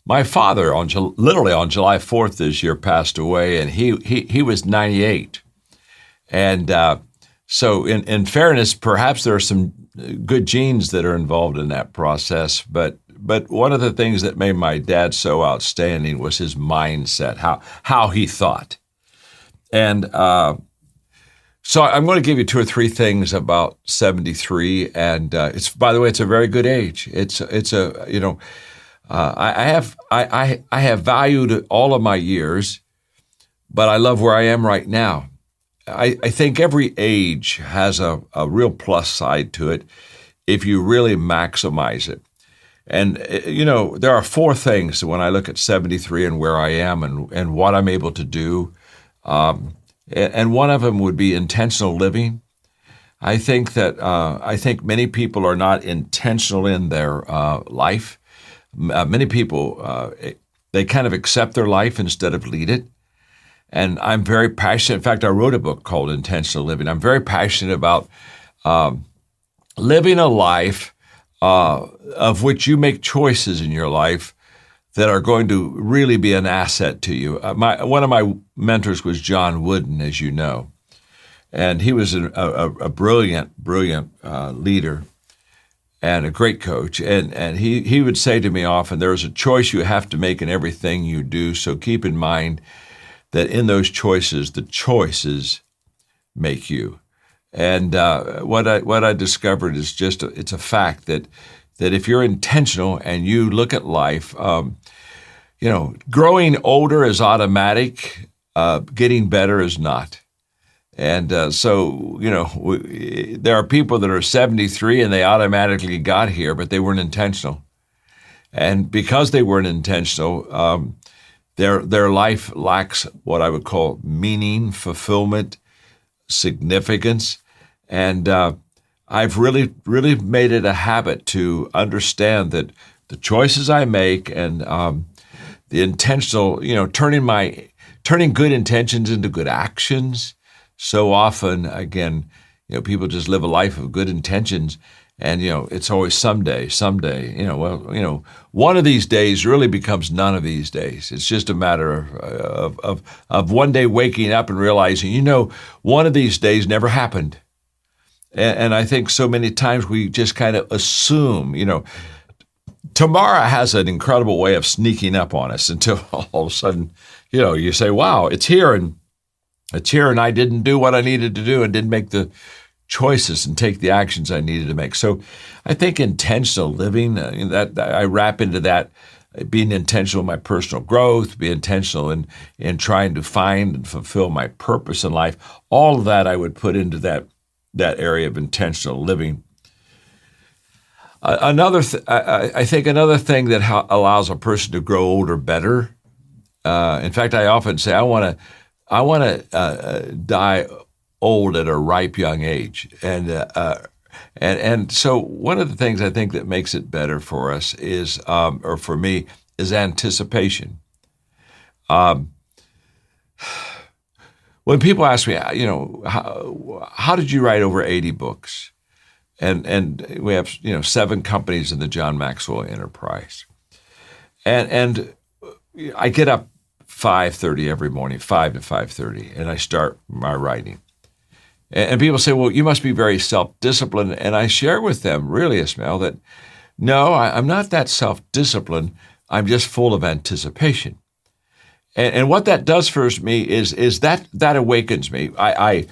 My father, literally on July 4th this year, passed away, and he was 98. And so in fairness, perhaps there are some good genes that are involved in that process, but one of the things that made my dad so outstanding was his mindset, how he thought. And so I'm going to give you two or three things about 73, and it's, by the way, it's a very good age. I have valued all of my years, but I love where I am right now. I think every age has a real plus side to it if you really maximize it. And, there are four things when I look at 73 and where I am and what I'm able to do. And one of them would be intentional living. I think many people are not intentional in their life. Many people, they kind of accept their life instead of lead it. And I'm very passionate. In fact, I wrote a book called Intentional Living. I'm very passionate about living a life of which you make choices in your life that are going to really be an asset to you. One of my mentors was John Wooden, as you know. And he was a brilliant leader and a great coach. And he would say to me often, there's a choice you have to make in everything you do. So keep in mind that in those choices, the choices make you. And what I discovered is it's a fact that if you're intentional and you look at life, growing older is automatic, getting better is not. And so there are people that are 73 and they automatically got here, but they weren't intentional. And because they weren't intentional, their life lacks what I would call meaning, fulfillment, significance. And I've really, really made it a habit to understand that the choices I make and the intentional, turning good intentions into good actions. So often, again, people just live a life of good intentions, and it's always someday. One of these days really becomes none of these days. It's just a matter of one day waking up and realizing, one of these days never happened. And I think so many times we just kind of assume, tomorrow has an incredible way of sneaking up on us until all of a sudden, you say, wow, it's here and I didn't do what I needed to do and didn't make the choices and take the actions I needed to make. So I think intentional living, that I wrap into that, being intentional in my personal growth, be intentional in trying to find and fulfill my purpose in life. All of that I would put into that area of intentional living. I think another thing that allows a person to grow older better. In fact, I often say I want to die old at a ripe young age, and so one of the things I think that makes it better for us is, or for me, is anticipation. When people ask me, how did you write over 80 books? And we have, 7 companies in the John Maxwell enterprise. And I get up 5:30 every morning, 5 to 5:30, and I start my writing. And people say, well, you must be very self-disciplined. And I share with them, really, Ismail, that no, I'm not that self-disciplined. I'm just full of anticipation. And what that does for me is that awakens me. I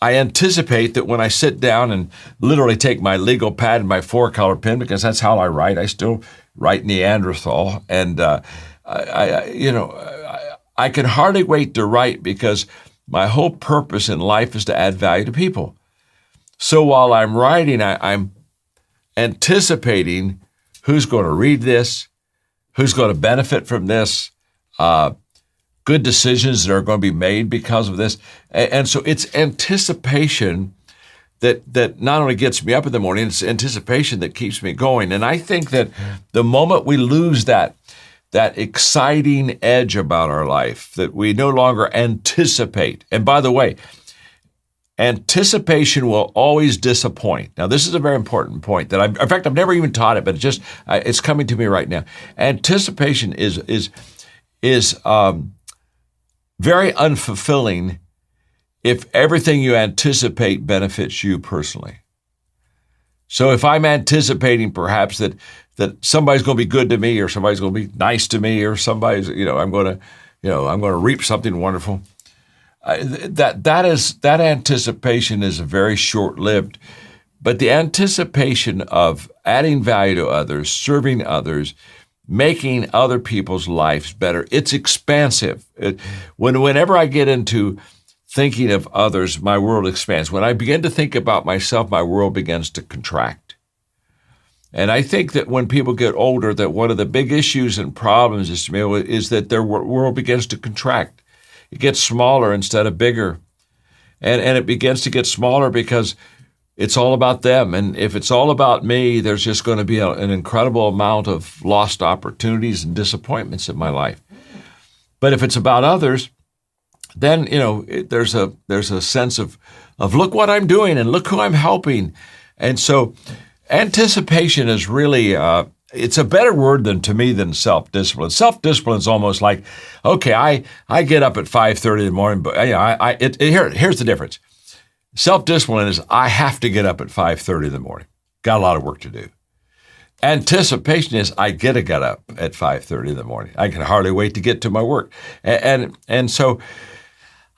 anticipate that when I sit down and literally take my legal pad and my 4-color pen, because that's how I write. I still write Neanderthal, and I can hardly wait to write because my whole purpose in life is to add value to people. So while I'm writing, I'm anticipating who's going to read this, who's going to benefit from this, good decisions that are going to be made because of this. And so it's anticipation that not only gets me up in the morning, it's anticipation that keeps me going. And I think that the moment we lose that exciting edge about our life, that we no longer anticipate. And by the way, anticipation will always disappoint. Now, this is a very important point that in fact, I've never even taught it, but it's coming to me right now. Anticipation is very unfulfilling if everything you anticipate benefits you personally. So if I'm anticipating perhaps that somebody's going to be good to me, or somebody's going to be nice to me, or somebody's, I'm going to reap something wonderful, that anticipation is very short-lived. But the anticipation of adding value to others, serving others, making other people's lives better, it's expansive. Whenever I get into thinking of others, my world expands. When I begin to think about myself, my world begins to contract. And I think that when people get older, that one of the big issues and problems is that their world begins to contract. It gets smaller instead of bigger. And it begins to get smaller because it's all about them. And if it's all about me, there's just going to be an incredible amount of lost opportunities and disappointments in my life. But if it's about others, then, there's a sense of look what I'm doing and look who I'm helping. And so anticipation is really, it's a better word than self-discipline. Self-discipline is almost like, okay, I get up at 5:30 in the morning, but here's the difference. Self-discipline is I have to get up at 5:30 in the morning. Got a lot of work to do. Anticipation is I get up at 5:30 in the morning. I can hardly wait to get to my work. And so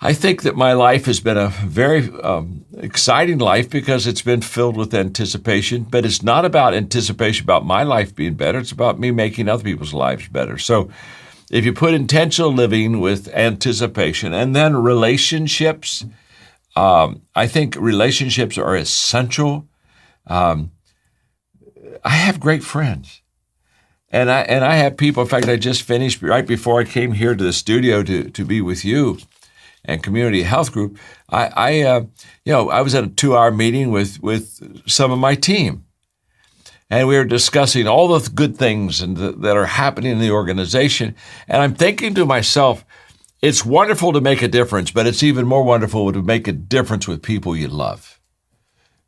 I think that my life has been a very exciting life because it's been filled with anticipation, but it's not about anticipation about my life being better. It's about me making other people's lives better. So if you put intentional living with anticipation and then relationships, I think relationships are essential. I have great friends. And I have people, in fact, I just finished right before I came here to the studio to be with you and Community Health Group. I was at a 2-hour meeting with some of my team, and we were discussing all the good things that are happening in the organization. And I'm thinking to myself, it's wonderful to make a difference, but it's even more wonderful to make a difference with people you love,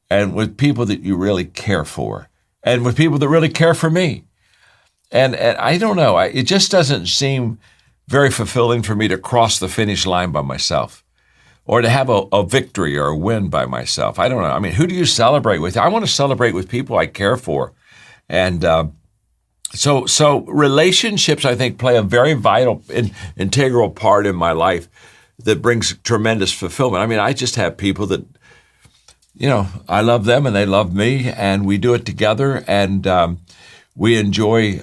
and with people that you really care for, and with people that really care for me. And I don't know, it just doesn't seem very fulfilling for me to cross the finish line by myself, or to have a victory or a win by myself. I don't know. I mean, who do you celebrate with? I want to celebrate with people I care for. And so relationships, I think, play a very vital, integral part in my life that brings tremendous fulfillment. I mean, I just have people that, I love them and they love me, and we do it together, and we enjoy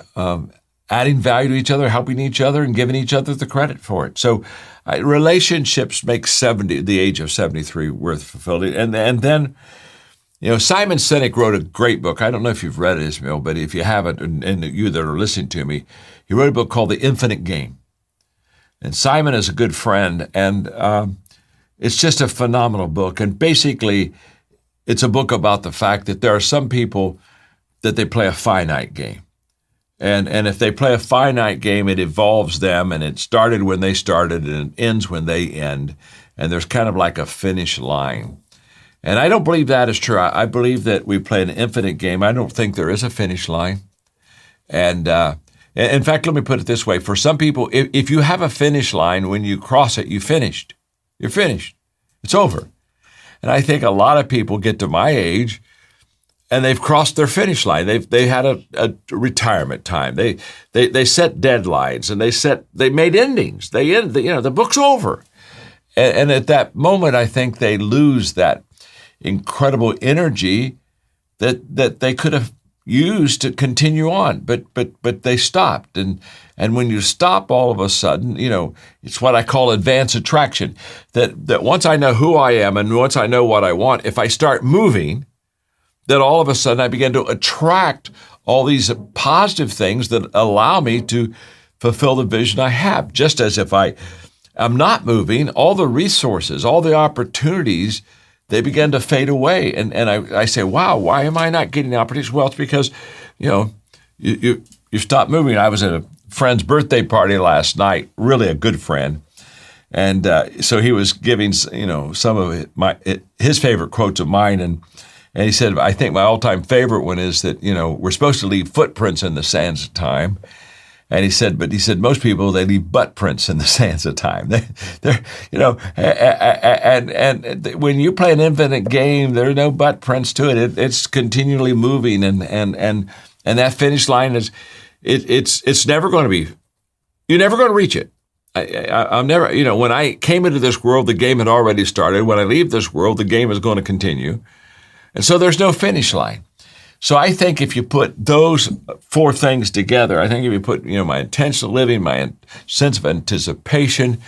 adding value to each other, helping each other, and giving each other the credit for it. So relationships make the age of 73 worth fulfilling. And then, Simon Sinek wrote a great book. I don't know if you've read it, Ismail, but if you haven't, and you that are listening to me, he wrote a book called The Infinite Game. And Simon is a good friend, and it's just a phenomenal book. And basically, it's a book about the fact that there are some people that they play a finite game. And if they play a finite game, it evolves them, and it started when they started and it ends when they end. And there's kind of like a finish line. And I don't believe that is true. I believe that we play an infinite game. I don't think there is a finish line. And in fact, let me put it this way. For some people, if you have a finish line, when you cross it, you finished. You're finished. It's over. And I think a lot of people get to my age and they've crossed their finish line. They had a retirement time. They set deadlines, and they made endings. The book's over. And at that moment, I think they lose that incredible energy that they could have used to continue on, but they stopped. And when you stop, all of a sudden, it's what I call advanced attraction. That once I know who I am and once I know what I want, if I start moving, that all of a sudden I begin to attract all these positive things that allow me to fulfill the vision I have. Just as if I'm not moving, all the resources, all the opportunities, they begin to fade away. And I say, wow, why am I not getting opportunities? Well, it's because, you stop moving. I was at a friend's birthday party last night, really a good friend. And so he was giving, some of his favorite quotes of mine. And he said, I think my all-time favorite one is that, we're supposed to leave footprints in the sands of time. And he said, most people, they leave butt prints in the sands of time. They're and when you play an infinite game, there are no butt prints to it. It's continually moving, and that finish line is, it's never going to be, you're never going to reach it. I'm never, when I came into this world, the game had already started. When I leave this world, the game is going to continue. And so there's no finish line. So I think if you put those four things together, I think if you put, my intentional living, my sense of anticipation,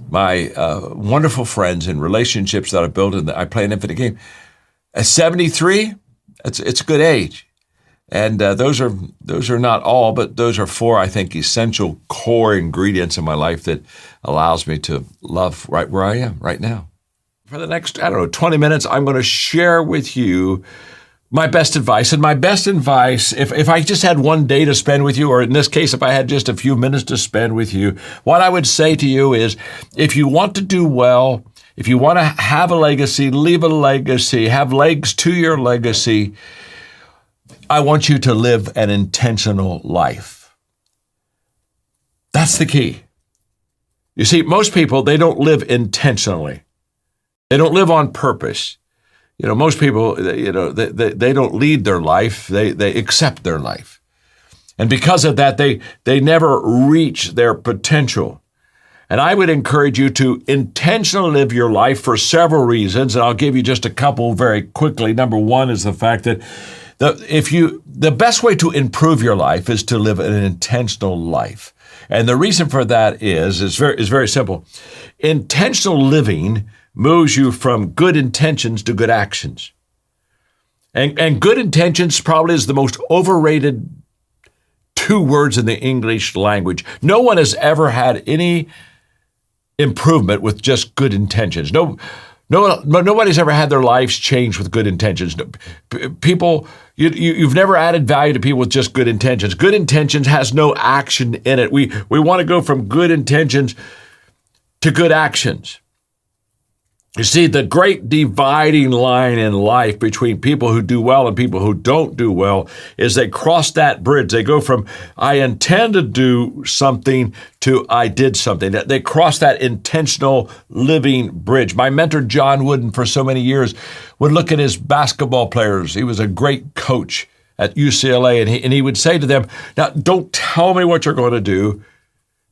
my wonderful friends and relationships that I built, I play an infinite game. At 73, it's a good age. And those are not all, but those are four, I think, essential core ingredients in my life that allows me to love right where I am right now. For the next, 20 minutes, I'm going to share with you my best advice. And my best advice, if I just had one day to spend with you, or in this case, if I had just a few minutes to spend with you, what I would say to you is, if you want to do well, if you want to have a legacy, leave a legacy, have legs to your legacy, I want you to live an intentional life. That's the key. You see, most people, they don't live intentionally. They don't live on purpose. Most people, they don't lead their life. They accept their life. And because of that, they never reach their potential. And I would encourage you to intentionally live your life for several reasons. And I'll give you just a couple very quickly. Number one is the fact that the best way to improve your life is to live an intentional life. And the reason for that is very simple. Intentional living moves you from good intentions to good actions. And good intentions probably is the most overrated two words in the English language. No one has ever had any improvement with just good intentions. Nobody's ever had their lives changed with good intentions. People, you've never added value to people with just good intentions. Good intentions has no action in it. We want to go from good intentions to good actions. You see, the great dividing line in life between people who do well and people who don't do well is they cross that bridge. They go from I intend to do something to I did something. They cross that intentional living bridge. My mentor, John Wooden, for so many years, would look at his basketball players. He was a great coach at UCLA, and he would say to them, now, don't tell me what you're going to do.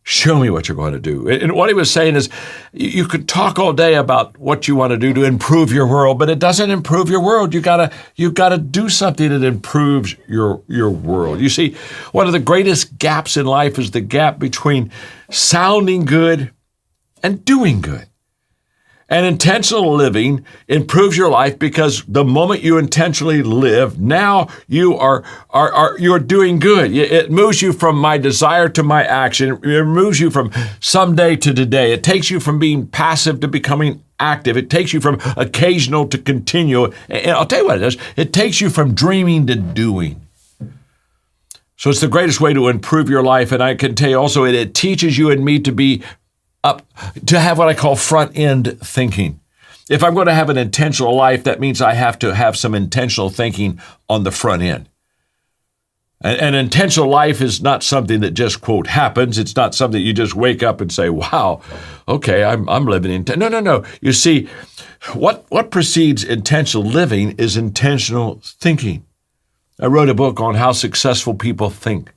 Show me what you're going to do. And what he was saying is, you could talk all day about what you want to do to improve your world, but it doesn't improve your world. You gotta do something that improves your world. You see, one of the greatest gaps in life is the gap between sounding good and doing good. And intentional living improves your life because the moment you intentionally live, now you're doing good. It moves you from my desire to my action. It moves you from someday to today. It takes you from being passive to becoming active. It takes you from occasional to continual. And I'll tell you what it does. It takes you from dreaming to doing. So it's the greatest way to improve your life. And I can tell you also, it teaches you and me to have what I call front-end thinking. If I'm going to have an intentional life, that means I have to have some intentional thinking on the front end. An intentional life is not something that just, quote, happens. It's not something you just wake up and say, wow, okay, I'm living in. No. You see, what precedes intentional living is intentional thinking. I wrote a book on how successful people think.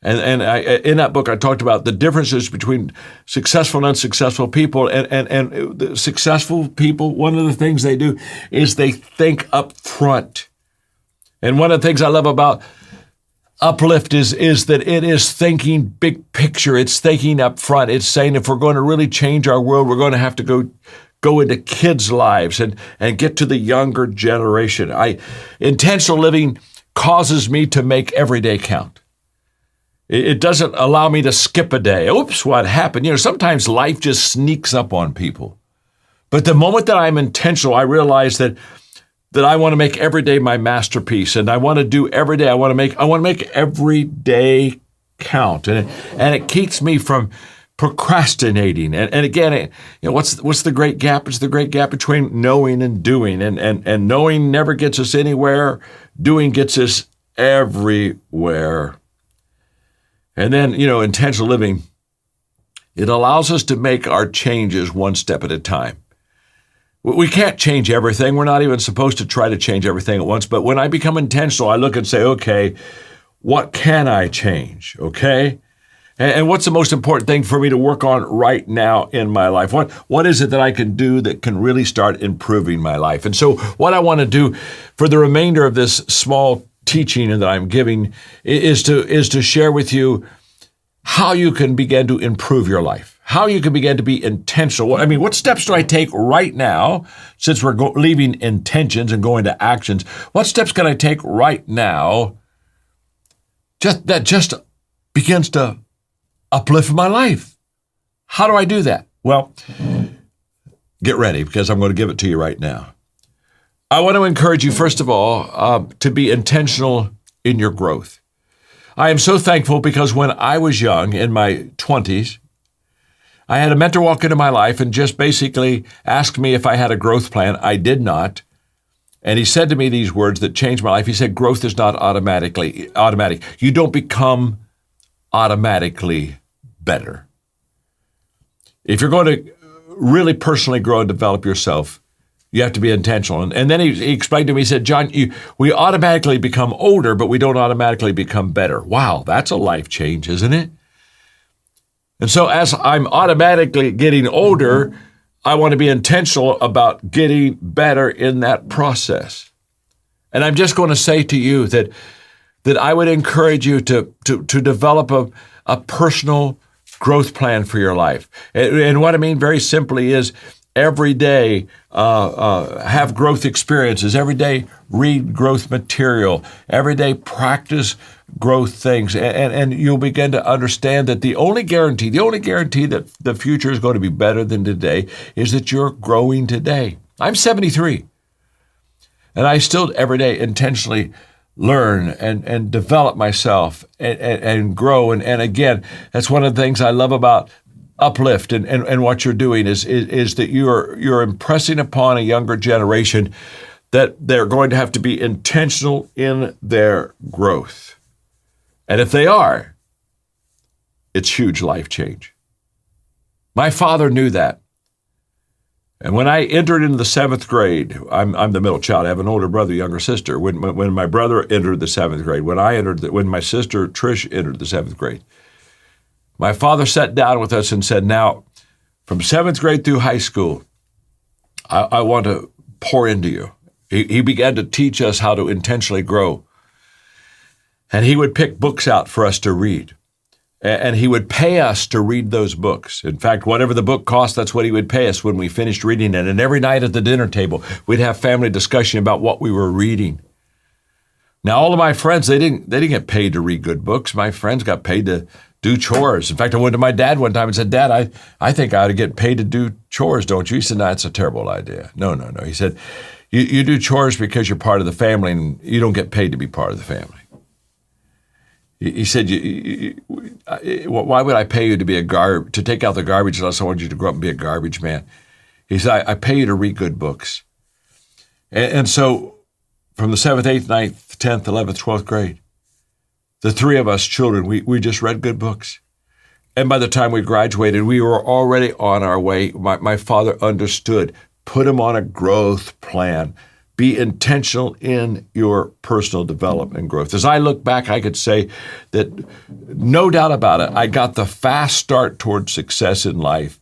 And in that book, I talked about the differences between successful and unsuccessful people. And the successful people, one of the things they do is they think up front. And one of the things I love about Uplift is that it is thinking big picture. It's thinking up front. It's saying if we're going to really change our world, we're going to have to go into kids' lives and get to the younger generation. Intentional living causes me to make every day count. It doesn't allow me to skip a day. Oops, what happened? Sometimes life just sneaks up on people. But the moment that I'm intentional, I realize that I want to make every day my masterpiece, and I want to do every day. I want to make every day count, and it keeps me from procrastinating. And again, what's the great gap? It's the great gap between knowing and doing. And knowing never gets us anywhere. Doing gets us everywhere. And then, intentional living, it allows us to make our changes one step at a time. We can't change everything. We're not even supposed to try to change everything at once. But when I become intentional, I look and say, okay, what can I change? Okay? And what's the most important thing for me to work on right now in my life? What is it that I can do that can really start improving my life? And so what I want to do for the remainder of this small teaching that I'm giving is to share with you how you can begin to improve your life, how you can begin to be intentional. What steps do I take right now, since we're leaving intentions and going to actions? What steps can I take right now that just begins to uplift my life? How do I do that? Well, get ready, because I'm going to give it to you right now. I want to encourage you, first of all, to be intentional in your growth. I am so thankful because when I was young, in my 20s, I had a mentor walk into my life and just basically asked me if I had a growth plan. I did not. And he said to me these words that changed my life. He said, growth is not automatic. You don't become automatically better. If you're going to really personally grow and develop yourself, you have to be intentional. And then he explained to me, he said, John, we automatically become older, but we don't automatically become better. Wow, that's a life change, isn't it? And so as I'm automatically getting older, I want to be intentional about getting better in that process. And I'm just going to say to you that I would encourage you to develop a personal growth plan for your life. And what I mean very simply is every day have growth experiences, every day read growth material, every day practice growth things, and you'll begin to understand that the only guarantee that the future is going to be better than today is that you're growing today. I'm 73, and I still every day intentionally learn and develop myself and grow. And again, that's one of the things I love about Uplift and what you're doing is that you're impressing upon a younger generation that they're going to have to be intentional in their growth. And if they are, it's huge life change. My father knew that. And when I entered into the 7th grade, I'm the middle child. I have an older brother, younger sister. When my brother entered the 7th grade, when my sister Trish entered the 7th grade, my father sat down with us and said, now, from 7th grade through high school, I want to pour into you. He began to teach us how to intentionally grow. And he would pick books out for us to read. And he would pay us to read those books. In fact, whatever the book cost, that's what he would pay us when we finished reading it. And every night at the dinner table, we'd have family discussion about what we were reading. Now, all of my friends, they didn't get paid to read good books. My friends got paid to do chores. In fact, I went to my dad one time and said, Dad, I think I ought to get paid to do chores, don't you? He said, no, that's a terrible idea. No. He said, you do chores because you're part of the family and you don't get paid to be part of the family. He said, why would I pay you to take out the garbage unless I want you to grow up and be a garbage man? He said, I pay you to read good books. And so from the 7th, 8th, 9th, 10th, 11th, 12th grade, the three of us children, we just read good books. And by the time we graduated, we were already on our way. My father understood. Put him on a growth plan. Be intentional in your personal development and growth. As I look back, I could say that no doubt about it, I got the fast start towards success in life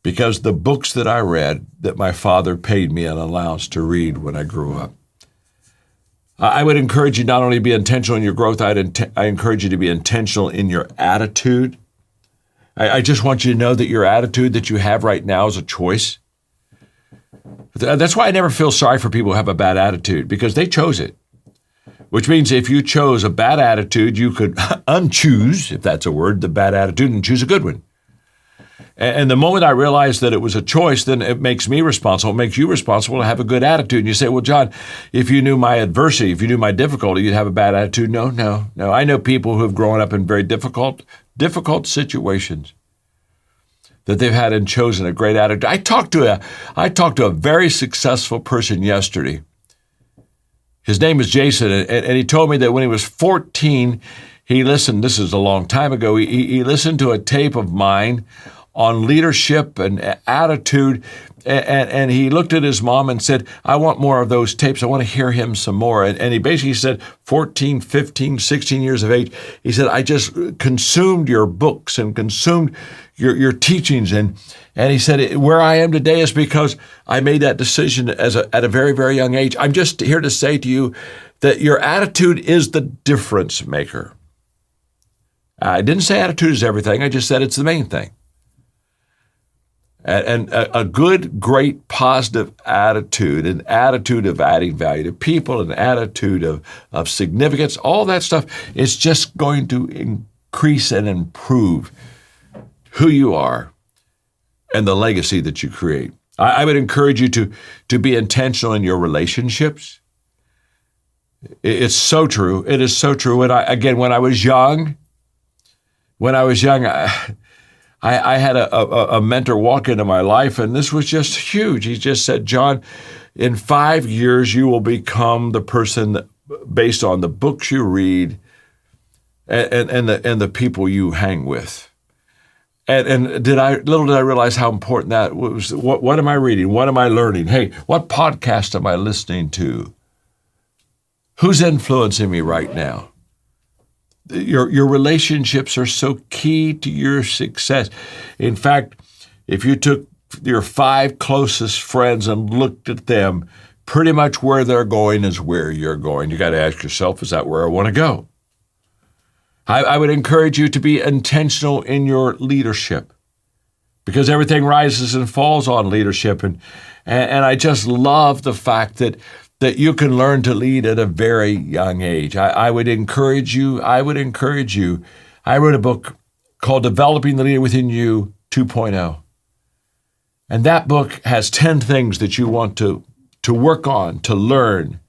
because the books that I read that my father paid me an allowance to read when I grew up. I would encourage you not only to be intentional in your growth, I encourage you to be intentional in your attitude. I just want you to know that your attitude that you have right now is a choice. That's why I never feel sorry for people who have a bad attitude, because they chose it. Which means if you chose a bad attitude, you could unchoose, if that's a word, the bad attitude and choose a good one. And the moment I realized that it was a choice, then it makes me responsible. It makes you responsible to have a good attitude. And you say, well, John, if you knew my adversity, if you knew my difficulty, you'd have a bad attitude. No. I know people who have grown up in very difficult situations. that they've had and chosen a great attitude. I talked to a very successful person yesterday. His name is Jason, and he told me that when he was 14, he listened, this is a long time ago, he listened to a tape of mine on leadership and attitude, and he looked at his mom and said, I want more of those tapes. I want to hear him some more. And he basically said, 14, 15, 16 years of age, he said, I just consumed your books and consumed your teachings. And he said, where I am today is because I made that decision at a very, very young age. I'm just here to say to you that your attitude is the difference maker. I didn't say attitude is everything. I just said it's the main thing. And a good, great, positive attitude, an attitude of adding value to people, an attitude of significance, all that stuff is just going to increase and improve who you are and the legacy that you create. I would encourage you to be intentional in your relationships. It's so true. It is so true. When I was young, I had a mentor walk into my life, and this was just huge. He just said, John, in 5 years, you will become the person that, based on the books you read and the people you hang with. And little did I realize how important that was. What am I reading? What am I learning? Hey, what podcast am I listening to? Who's influencing me right now? Your relationships are so key to your success. In fact, if you took your 5 closest friends and looked at them, pretty much where they're going is where you're going. You got to ask yourself, is that where I want to go? I would encourage you to be intentional in your leadership, because everything rises and falls on leadership. And I just love the fact that you can learn to lead at a very young age. I would encourage you. I wrote a book called Developing the Leader Within You 2.0. And that book has 10 things that you want to work on, to learn,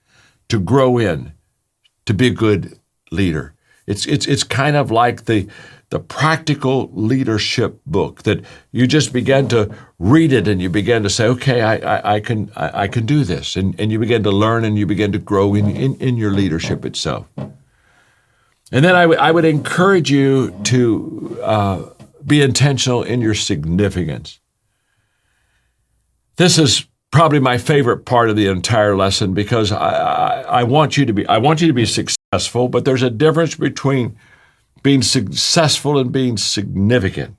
to grow in, to be a good leader. It's kind of like the practical leadership book that you just began to read it and you began to say, okay, I can do this. And you begin to learn and you begin to grow in your leadership itself. And then I would encourage you to be intentional in your significance. This is probably my favorite part of the entire lesson, because I want you to be successful, but there's a difference between being successful and being significant.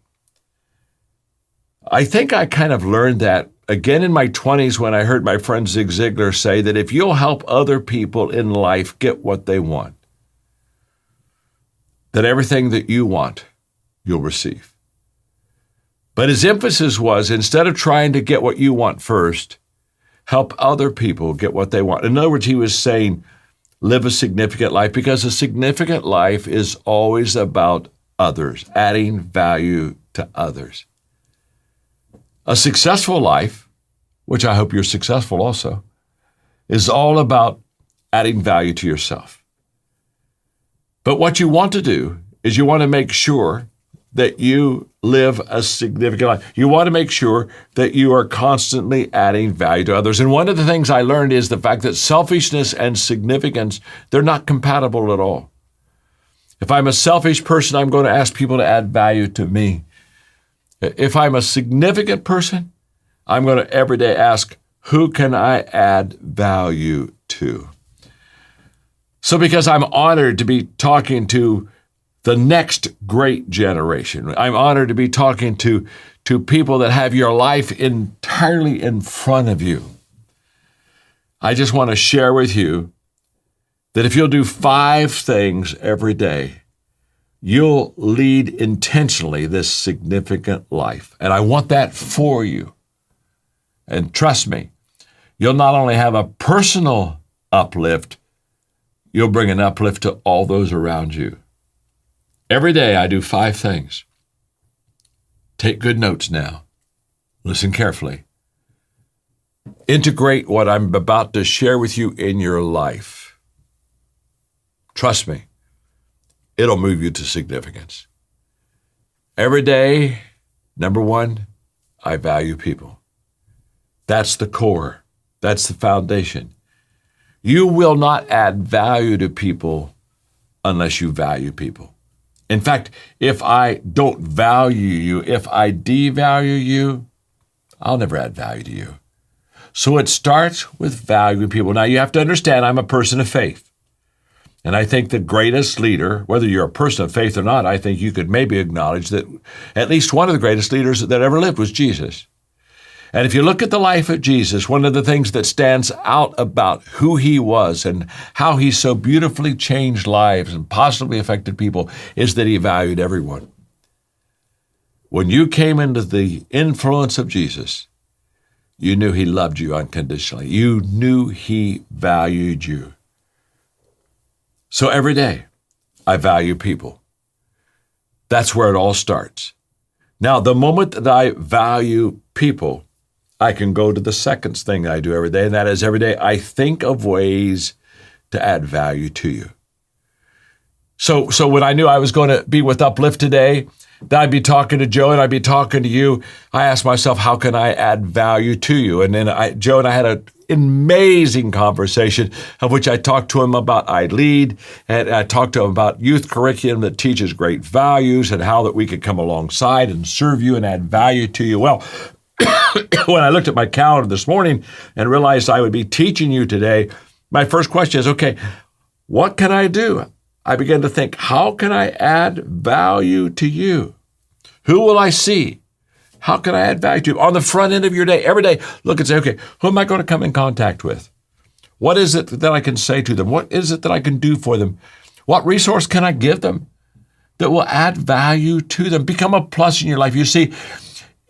I think I kind of learned that again in my 20s when I heard my friend Zig Ziglar say that if you'll help other people in life get what they want, that everything that you want, you'll receive. But his emphasis was, instead of trying to get what you want first, help other people get what they want. In other words, he was saying, live a significant life, because a significant life is always about others, adding value to others. A successful life, which I hope you're successful also, is all about adding value to yourself. But what you want to do is you want to make sure that you live a significant life. You want to make sure that you are constantly adding value to others. And one of the things I learned is the fact that selfishness and significance, they're not compatible at all. If I'm a selfish person, I'm going to ask people to add value to me. If I'm a significant person, I'm going to every day ask, who can I add value to? So because I'm honored to be talking to the next great generation, I'm honored to be talking to people that have your life entirely in front of you. I just want to share with you that if you'll do 5 things every day, you'll lead intentionally this significant life. And I want that for you. And trust me, you'll not only have a personal uplift, you'll bring an uplift to all those around you. Every day I do 5 things. Take good notes now. Listen carefully. Integrate what I'm about to share with you in your life. Trust me, it'll move you to significance. Every day, number 1, I value people. That's the core. That's the foundation. You will not add value to people unless you value people. In fact, if I don't value you, if I devalue you, I'll never add value to you. So it starts with valuing people. Now you have to understand I'm a person of faith. And I think the greatest leader, whether you're a person of faith or not, I think you could maybe acknowledge that at least one of the greatest leaders that ever lived was Jesus. And if you look at the life of Jesus, one of the things that stands out about who he was and how he so beautifully changed lives and positively affected people is that he valued everyone. When you came into the influence of Jesus, you knew he loved you unconditionally. You knew he valued you. So every day, I value people. That's where it all starts. Now, the moment that I value people, I can go to the second thing I do every day, and that is every day I think of ways to add value to you. So when I knew I was going to be with Uplift today, that I'd be talking to Joe and I'd be talking to you, I asked myself, how can I add value to you? And then Joe and I had an amazing conversation of which I talked to him about I Lead, and I talked to him about youth curriculum that teaches great values and how that we could come alongside and serve you and add value to you. Well, when I looked at my calendar this morning and realized I would be teaching you today, my first question is, okay, what can I do? I began to think, how can I add value to you? Who will I see? How can I add value to you? On the front end of your day, every day, look and say, okay, who am I going to come in contact with? What is it that I can say to them? What is it that I can do for them? What resource can I give them that will add value to them? Become a plus in your life. You see,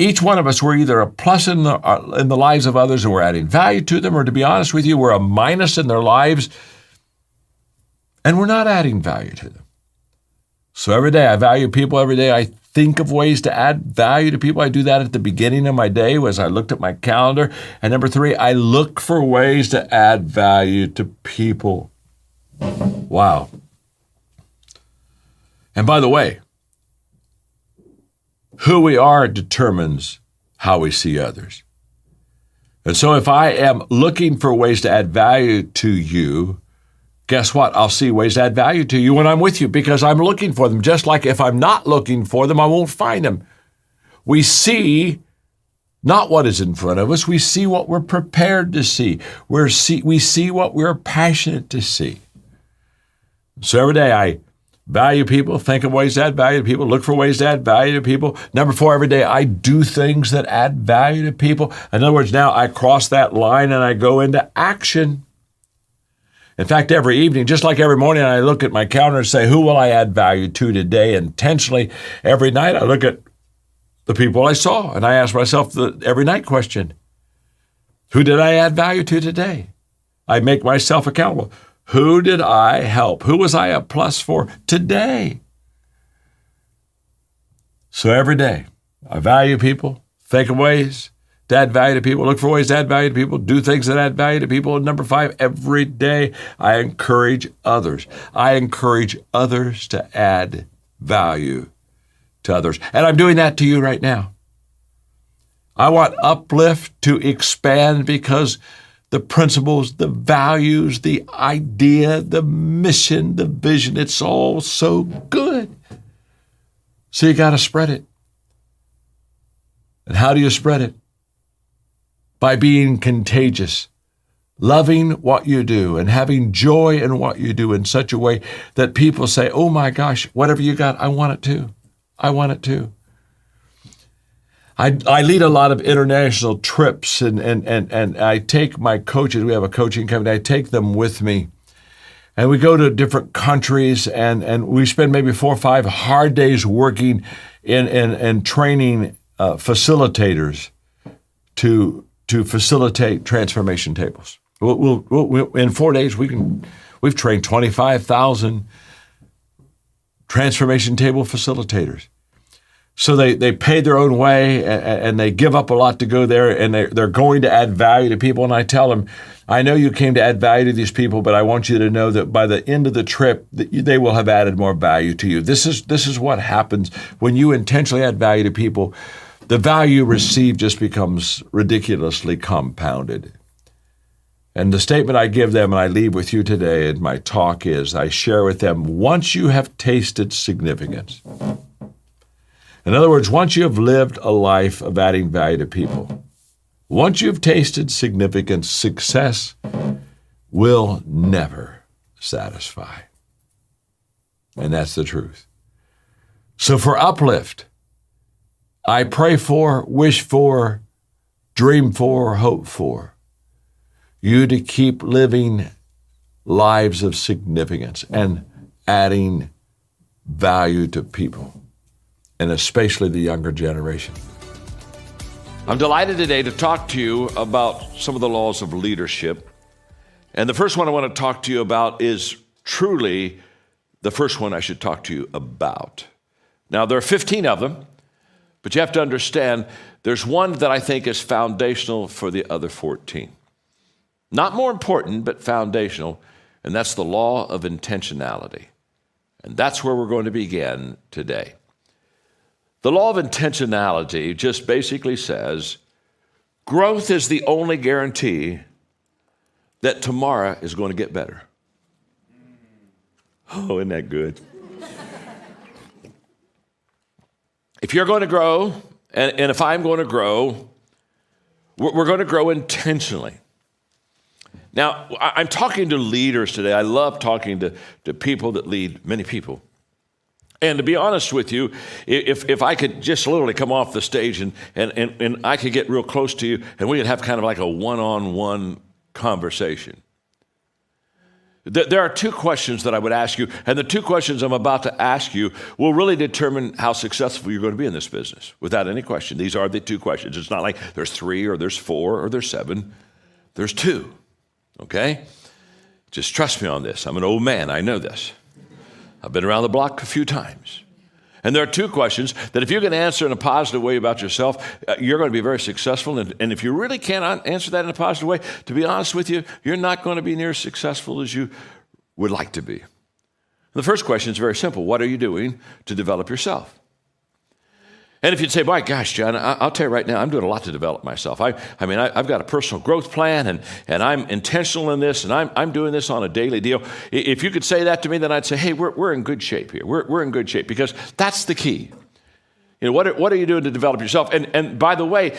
each one of us, we're either a plus in the lives of others and we're adding value to them, or to be honest with you, we're a minus in their lives and we're not adding value to them. So every day I value people. Every day I think of ways to add value to people. I do that at the beginning of my day as I looked at my calendar. And number 3, I look for ways to add value to people. Wow. And by the way, who we are determines how we see others. And so if I am looking for ways to add value to you, guess what? I'll see ways to add value to you when I'm with you because I'm looking for them. Just like if I'm not looking for them, I won't find them. We see not what is in front of us. We see what we're prepared to see. We see what we're passionate to see. So every day I value people, think of ways to add value to people, look for ways to add value to people. Number 4, every day I do things that add value to people. In other words, now I cross that line and I go into action. In fact, every evening, just like every morning, I look at my calendar and say, who will I add value to today? Intentionally, every night I look at the people I saw and I ask myself the every night question, who did I add value to today? I make myself accountable. Who did I help? Who was I a plus for today? So every day, I value people, think of ways to add value to people, look for ways to add value to people, do things that add value to people. And number 5, every day, I encourage others. I encourage others to add value to others. And I'm doing that to you right now. I want Uplift to expand because the principles, the values, the idea, the mission, the vision, it's all so good. So you got to spread it. And how do you spread it? By being contagious, loving what you do and having joy in what you do in such a way that people say, oh my gosh, whatever you got, I want it too. I want it too. I lead a lot of international trips and I take my coaches, we have a coaching company, I take them with me. And we go to different countries and we spend maybe 4 or 5 hard days working in training facilitators to facilitate transformation tables. We'll in 4 days, we've trained 25,000 transformation table facilitators. So they pay their own way and they give up a lot to go there and they're going to add value to people. And I tell them, I know you came to add value to these people, but I want you to know that by the end of the trip, they will have added more value to you. This is what happens when you intentionally add value to people. the value received just becomes ridiculously compounded. And the statement I give them and I leave with you today in my talk is I share with them, once you have tasted significance, in other words, once you have lived a life of adding value to people, once you've tasted significance, success will never satisfy. And that's the truth. So for Uplift, I pray for, wish for, dream for, hope for you to keep living lives of significance and adding value to people, and especially the younger generation. I'm delighted today to talk to you about some of the laws of leadership. And the first one I want to talk to you about is truly the first one I should talk to you about. Now, there are 15 of them, but you have to understand there's one that I think is foundational for the other 14. Not more important, but foundational, and that's the law of intentionality. And that's where we're going to begin today. The law of intentionality just basically says growth is the only guarantee that tomorrow is going to get better. Oh, isn't that good? If you're going to grow, and if I'm going to grow, we're going to grow intentionally. Now, I'm talking to leaders today. I love talking to people that lead many people. And to be honest with you, if I could just literally come off the stage and I could get real close to you and we could have kind of like a one-on-one conversation. There are two questions that I would ask you, and the two questions I'm about to ask you will really determine how successful you're going to be in this business, without any question. These are the two questions. It's not like there's 3 or there's 4 or there's 7. There's 2, okay? Just trust me on this. I'm an old man. I know this. I've been around the block a few times. And there are 2 questions that if you can answer in a positive way about yourself, you're going to be very successful. And if you really cannot answer that in a positive way, to be honest with you, you're not going to be near as successful as you would like to be. The first question is very simple. What are you doing to develop yourself? And if you'd say, my gosh, John, I'll tell you right now, I'm doing a lot to develop myself. I've got a personal growth plan, and I'm intentional in this, and I'm doing this on a daily deal. If you could say that to me, then I'd say, hey, we're in good shape here. We're in good shape, because that's the key. You know, what are you doing to develop yourself? And by the way,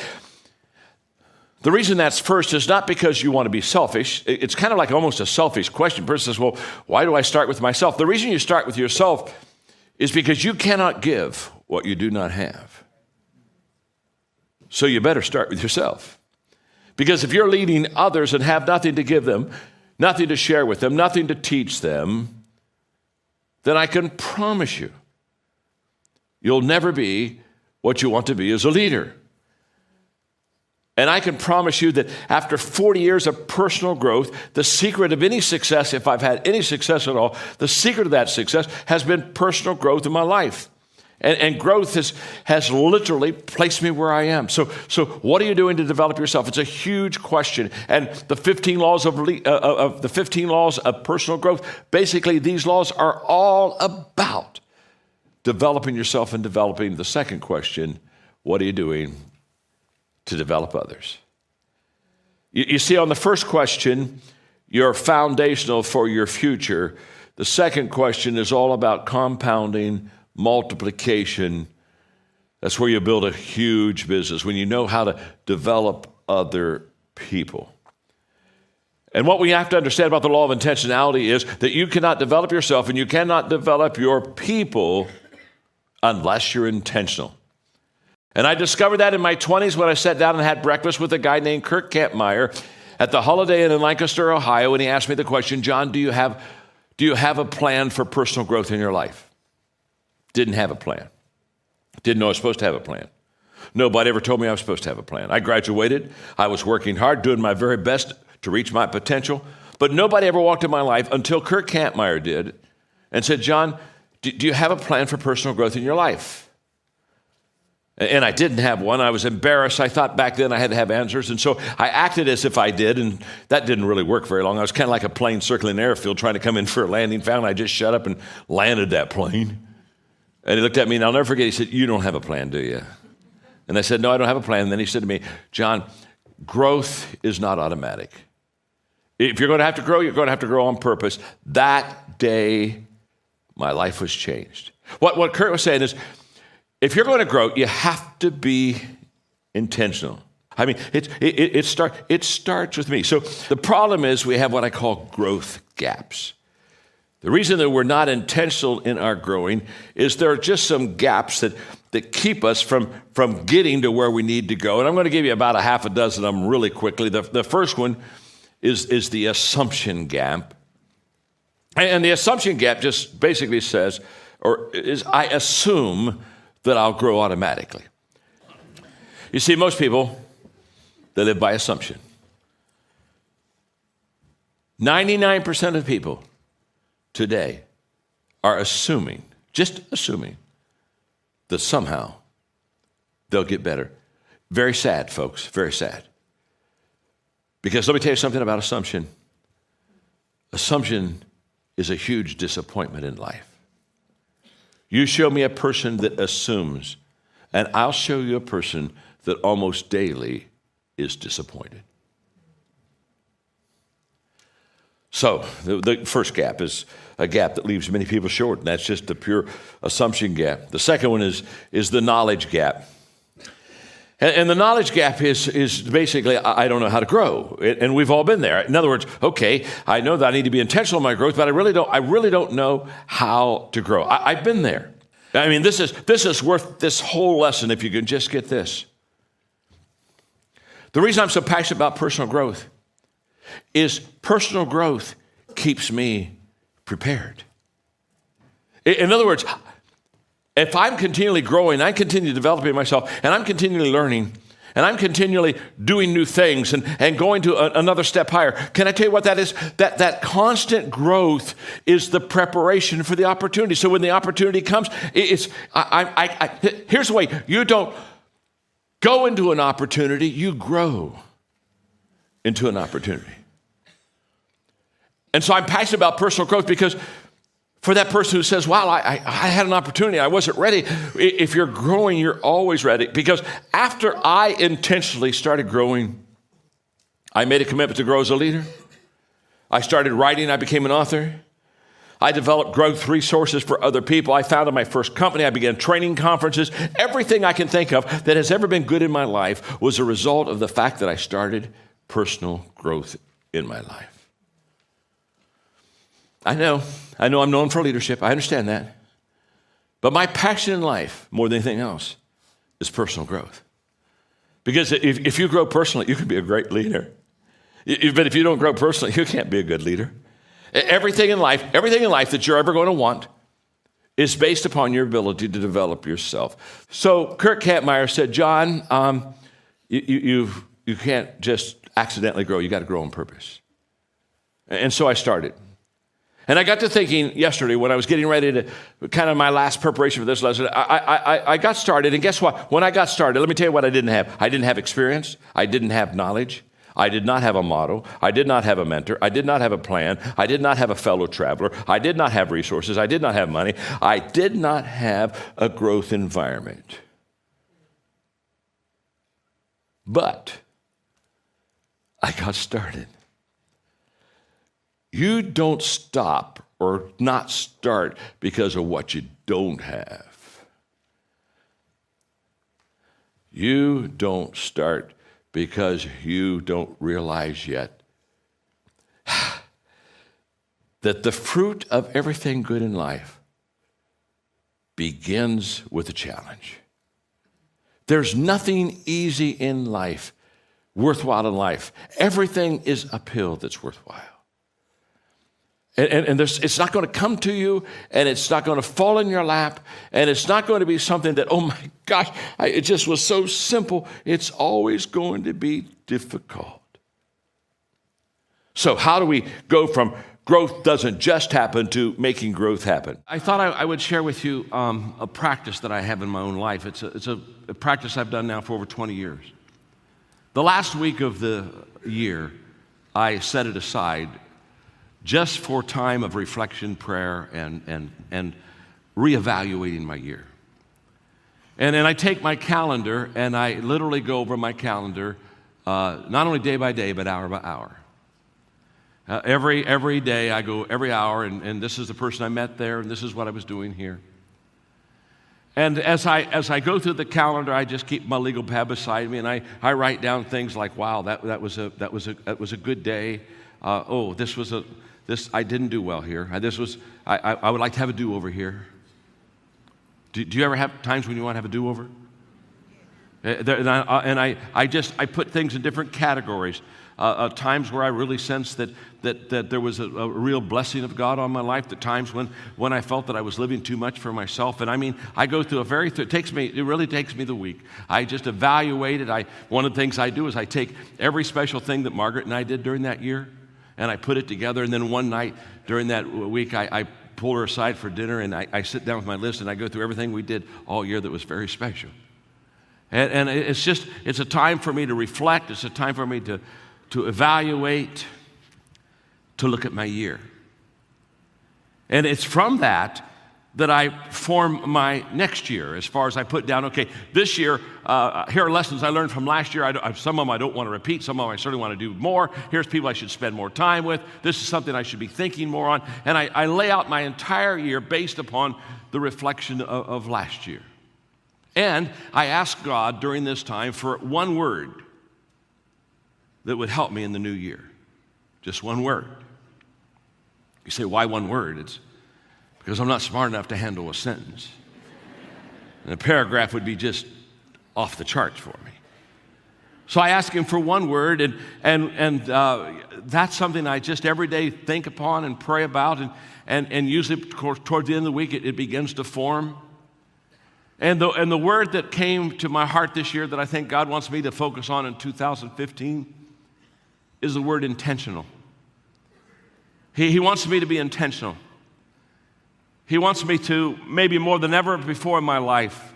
the reason that's first is not because you want to be selfish. It's kind of like almost a selfish question. The person says, well, why do I start with myself? The reason you start with yourself is because you cannot give what you do not have. So you better start with yourself. Because if you're leading others and have nothing to give them, nothing to share with them, nothing to teach them, then I can promise you, you'll never be what you want to be as a leader. And I can promise you that after 40 years of personal growth, the secret of any success, if I've had any success at all, the secret of that success has been personal growth in my life. And growth has literally placed me where I am. So what are you doing to develop yourself? It's a huge question. And the 15 laws the 15 laws of personal growth, basically these laws are all about developing yourself and developing the second question, what are you doing to develop others? You see, on the first question, you're foundational for your future. The second question is all about compounding, multiplication. That's where you build a huge business, when you know how to develop other people. And what we have to understand about the law of intentionality is that you cannot develop yourself and you cannot develop your people unless you're intentional. And I discovered that in my 20s when I sat down and had breakfast with a guy named Kirk Campmeyer at the Holiday Inn in Lancaster, Ohio, and he asked me the question, John, do you have a plan for personal growth in your life? Didn't have a plan. Didn't know I was supposed to have a plan. Nobody ever told me I was supposed to have a plan. I graduated. I was working hard, doing my very best to reach my potential. But nobody ever walked in my life until Kirk Campmeyer did and said, John, do you have a plan for personal growth in your life? And I didn't have one. I was embarrassed. I thought back then I had to have answers. And so I acted as if I did, and that didn't really work very long. I was kind of like a plane circling an airfield trying to come in for a landing. Finally, I just shut up and landed that plane. And he looked at me, and I'll never forget, he said, you don't have a plan, do you? And I said, no, I don't have a plan. And then he said to me, John, growth is not automatic. If you're going to have to grow, you're going to have to grow on purpose. That day, my life was changed. What Kurt was saying is, if you're going to grow, you have to be intentional. I mean, it starts with me. So the problem is we have what I call growth gaps. The reason that we're not intentional in our growing is there are just some gaps that keep us from getting to where we need to go. And I'm going to give you about a half a dozen of them really quickly. The first one is the assumption gap. And the assumption gap just basically says, I assume that I'll grow automatically. You see, most people, they live by assumption. 99% of people today are assuming, just assuming, that somehow they'll get better. Very sad, folks, very sad. Because let me tell you something about assumption. Assumption is a huge disappointment in life. You show me a person that assumes, and I'll show you a person that almost daily is disappointed. So the first gap is a gap that leaves many people short, and that's just the pure assumption gap. The second one is the knowledge gap. And the knowledge gap is basically, I don't know how to grow. And we've all been there. In other words, okay, I know that I need to be intentional in my growth, but I really don't know how to grow. I've been there. I mean, this is worth this whole lesson if you can just get this. The reason I'm so passionate about personal growth is personal growth keeps me prepared. In other words, if I'm continually growing, I continue developing myself, and I'm continually learning, and I'm continually doing new things and going to another step higher, can I tell you what that is? That constant growth is the preparation for the opportunity. So when the opportunity comes, here's the way. You don't go into an opportunity, you grow into an opportunity. And so I'm passionate about personal growth because for that person who says, wow, I had an opportunity, I wasn't ready. If you're growing, you're always ready. Because after I intentionally started growing, I made a commitment to grow as a leader. I started writing, I became an author. I developed growth resources for other people. I founded my first company. I began training conferences. Everything I can think of that has ever been good in my life was a result of the fact that I started personal growth in my life. I know I'm known for leadership. I understand that. But my passion in life, more than anything else, is personal growth. Because if you grow personally, you can be a great leader. But if you don't grow personally, you can't be a good leader. Everything in life that you're ever going to want is based upon your ability to develop yourself. So Kurt Kampmeyer said, John, you can't just accidentally grow. You got to grow on purpose. And so I started. And I got to thinking yesterday when I was getting ready to, kind of my last preparation for this lesson, I got started, and guess what? When I got started, let me tell you what I didn't have. I didn't have experience. I didn't have knowledge. I did not have a model. I did not have a mentor. I did not have a plan. I did not have a fellow traveler. I did not have resources. I did not have money. I did not have a growth environment. But I got started. You don't stop or not start because of what you don't have. You don't start because you don't realize yet that the fruit of everything good in life begins with a challenge. There's nothing easy in life, worthwhile in life. Everything is uphill that's worthwhile. And it's not going to come to you, and it's not going to fall in your lap, and it's not going to be something that, oh my gosh, it just was so simple. It's always going to be difficult. So how do we go from growth doesn't just happen to making growth happen? I thought I would share with you a practice that I have in my own life. It's a practice I've done now for over 20 years. The last week of the year, I set it aside just for time of reflection, prayer, and reevaluating my year. And I take my calendar and I literally go over my calendar, not only day by day, but hour by hour. Every day I go every hour, and this is the person I met there, and this is what I was doing here. And as I go through the calendar, I just keep my legal pad beside me, and I write down things like, wow, that was a good day. This I didn't do well here. I would like to have a do-over here. Do you ever have times when you want to have a do-over? I put things in different categories. Times where I really sensed that there was a real blessing of God on my life. The times when I felt that I was living too much for myself. And I mean, I go through it really takes me the week. I just evaluate it. One of the things I do is I take every special thing that Margaret and I did during that year, and I put it together. And then one night during that week, I pull her aside for dinner, and I sit down with my list, and I go through everything we did all year that was very special. And it's a time for me to reflect. It's a time for me to evaluate, to look at my year. And it's from that I form my next year, as far as I put down, okay, this year, here are lessons I learned from last year. Some of them I don't want to repeat. Some of them I certainly want to do more. Here's people I should spend more time with. This is something I should be thinking more on. And I lay out my entire year based upon the reflection of last year. And I ask God during this time for one word that would help me in the new year. Just one word. You say, why one word? It's because I'm not smart enough to handle a sentence. And a paragraph would be just off the charts for me. So I ask him for one word, and that's something I just every day think upon and pray about, and usually toward the end of the week it begins to form. And the word that came to my heart this year that I think God wants me to focus on in 2015 is the word intentional. He wants me to be intentional. He wants me to, maybe more than ever before in my life,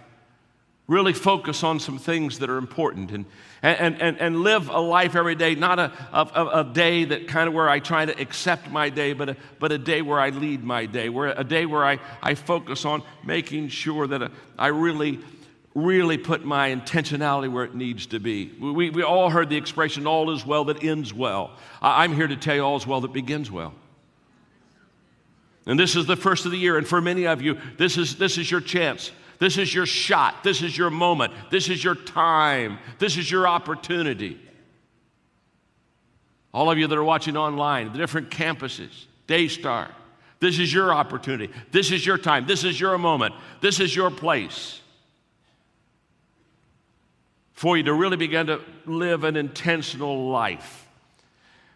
really focus on some things that are important and live a life every day, not a day that kind of where I try to accept my day, but a day where I lead my day, a day where I focus on making sure that I really put my intentionality where it needs to be. We all heard the expression, all is well that ends well. I'm here to tell you all is well that begins well. And this is the first of the year, and for many of you, this is your chance. This is your shot. This is your moment. This is your time. This is your opportunity. All of you that are watching online, the different campuses, Daystar, this is your opportunity. This is your time. This is your moment. This is your place for you to really begin to live an intentional life.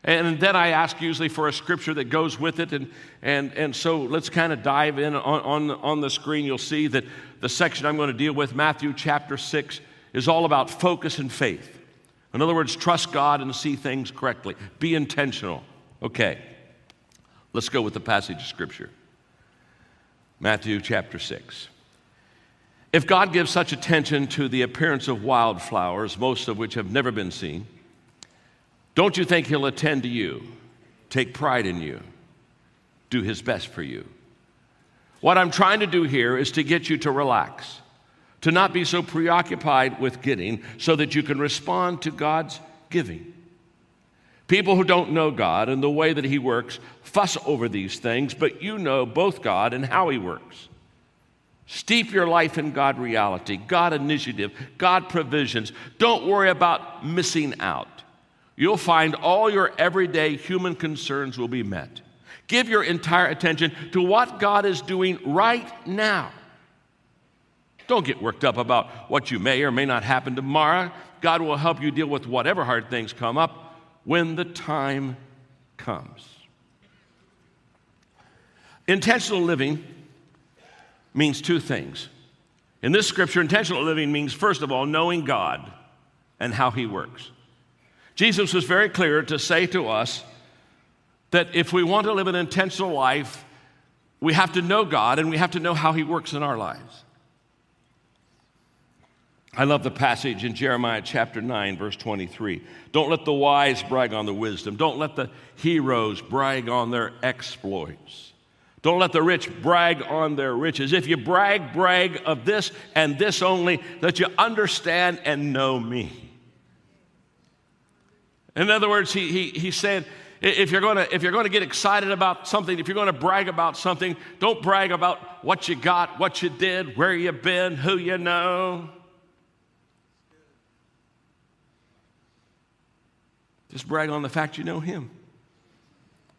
And then I ask usually for a scripture that goes with it, and so let's kind of dive in on the screen. You'll see that the section I'm going to deal with, Matthew chapter 6, is all about focus and faith. In other words, trust God and see things correctly. Be intentional. Okay, let's go with the passage of scripture. Matthew chapter 6. If God gives such attention to the appearance of wildflowers, most of which have never been seen, don't you think he'll attend to you, take pride in you, do his best for you? What I'm trying to do here is to get you to relax, to not be so preoccupied with getting so that you can respond to God's giving. People who don't know God and the way that he works fuss over these things, but you know both God and how he works. Steep your life in God reality, God initiative, God provisions. Don't worry about missing out. You'll find all your everyday human concerns will be met. Give your entire attention to what God is doing right now. Don't get worked up about what you may or may not happen tomorrow. God will help you deal with whatever hard things come up when the time comes. Intentional living means two things. In this scripture, intentional living means, first of all, knowing God and how he works. Jesus was very clear to say to us that if we want to live an intentional life, we have to know God and we have to know how he works in our lives. I love the passage in Jeremiah chapter 9, verse 23. Don't let the wise brag on their wisdom. Don't let the heroes brag on their exploits. Don't let the rich brag on their riches. If you brag, brag of this and this only, that you understand and know me. In other words, he said, if you're going to get excited about something, if you're going to brag about something, don't brag about what you got, what you did, where you've been, who you know. Just brag on the fact you know him.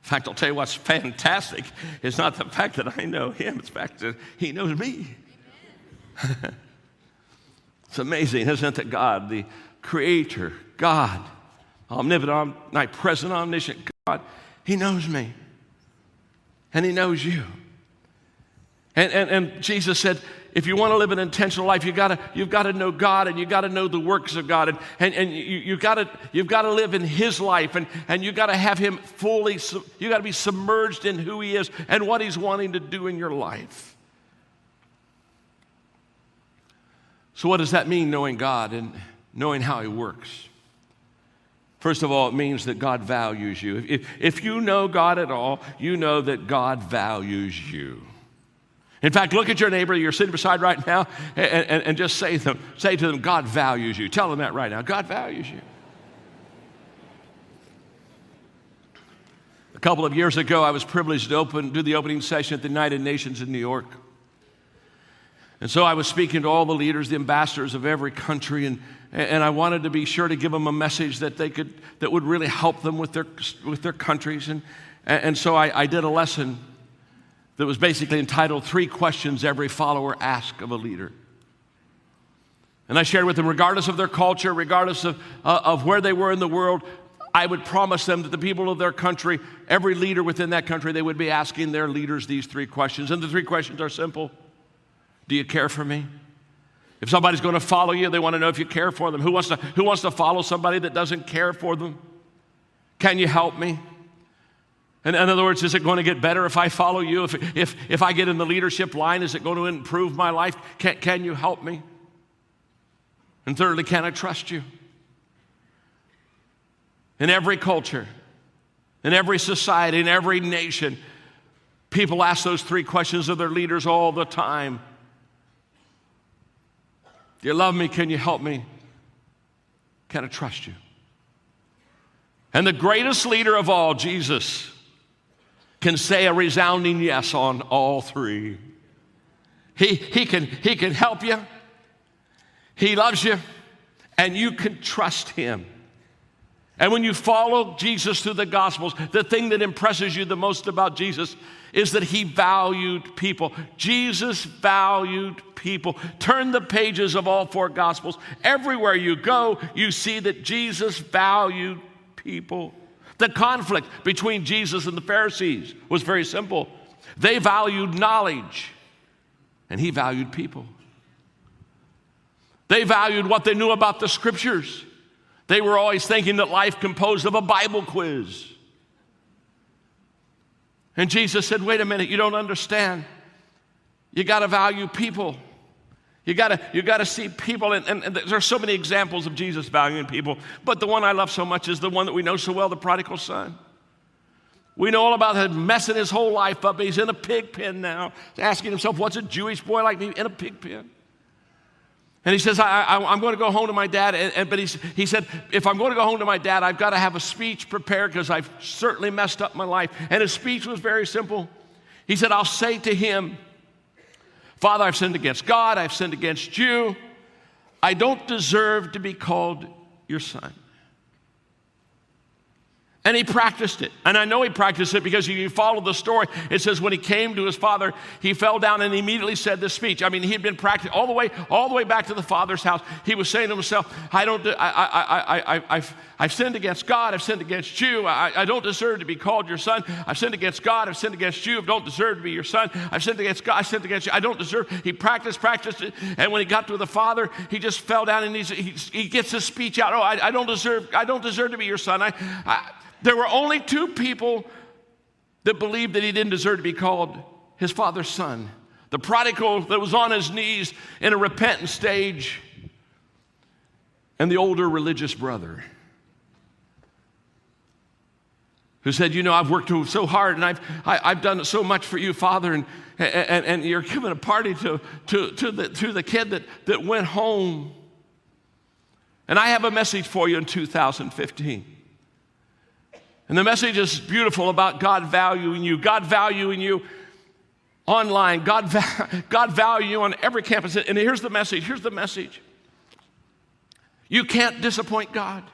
In fact, I'll tell you what's fantastic. It's not the fact that I know him, it's the fact that he knows me. It's amazing, isn't it, that God, the Creator, God, omnipotent, omnipresent, omniscient God, he knows me. And he knows you. And Jesus said, if you want to live an intentional life, you've got to know God, and you've got to know the works of God, and you've got to live in his life, and you've got to have him fully, you've got to be submerged in who he is and what he's wanting to do in your life. So what does that mean, knowing God and knowing how he works? First of all, it means that God values you. If you know God at all, you know that God values you. In fact, look at your neighbor you're sitting beside right now and just say to them, God values you. Tell them that right now. God values you. A couple of years ago, I was privileged to do the opening session at the United Nations in New York. And so I was speaking to all the leaders, the ambassadors of every country, and I wanted to be sure to give them a message that would really help them with their countries. And so I did a lesson that was basically entitled 3 Questions Every Follower Asks of a Leader. And I shared with them, regardless of their culture, regardless of where they were in the world, I would promise them that the people of their country, every leader within that country, they would be asking their leaders these 3 questions. And the 3 questions are simple. Do you care for me? If somebody's going to follow you, they want to know if you care for them. Who wants to follow somebody that doesn't care for them? Can you help me? In other words, is it going to get better if I follow you? If I get in the leadership line, is it going to improve my life? Can you help me? And thirdly, can I trust you? In every culture, in every society, in every nation, people ask those 3 questions of their leaders all the time. Do you love me? Can you help me? Can I trust you? And the greatest leader of all, Jesus, can say a resounding yes on all 3. He can help you. He loves you, and you can trust him. And when you follow Jesus through the Gospels, the thing that impresses you the most about Jesus is that he valued people. Jesus valued people. Turn the pages of all 4 Gospels. Everywhere you go, you see that Jesus valued people. The conflict between Jesus and the Pharisees was very simple. They valued knowledge, and he valued people. They valued what they knew about the Scriptures. They were always thinking that life composed of a Bible quiz. And Jesus said, wait a minute, you don't understand. You got to value people. You got to see people, and there's so many examples of Jesus valuing people, but the one I love so much is the one that we know so well, the prodigal son. We know all about him messing his whole life up. He's in a pig pen now, asking himself, what's a Jewish boy like me in a pig pen? And he says, I'm going to go home to my dad. But he said, if I'm going to go home to my dad, I've got to have a speech prepared because I've certainly messed up my life. And his speech was very simple. He said, I'll say to him, Father, I've sinned against God. I've sinned against you. I don't deserve to be called your son. And he practiced it. And I know he practiced it because if you follow the story, it says when he came to his father, he fell down and immediately said this speech. I mean, he had been practicing all the way back to the father's house. He was saying to himself, I've sinned against God. I've sinned against you. I don't deserve to be called your son. I've sinned against God. I've sinned against you. I don't deserve to be your son. I've sinned against God. I've sinned against you. I don't deserve. He practiced it. And when he got to the father, he just fell down and he gets his speech out. Oh, I don't deserve to be your son. There were only 2 people that believed that he didn't deserve to be called his father's son. The prodigal that was on his knees in a repentant stage, and the older religious brother. who said, I've worked so hard and I've done so much for you, Father, and you're giving a party to the kid that went home. And I have a message for you in 2015. And the message is beautiful about God valuing you. God valuing you online. God value you on every campus. And here's the message. You can't disappoint God.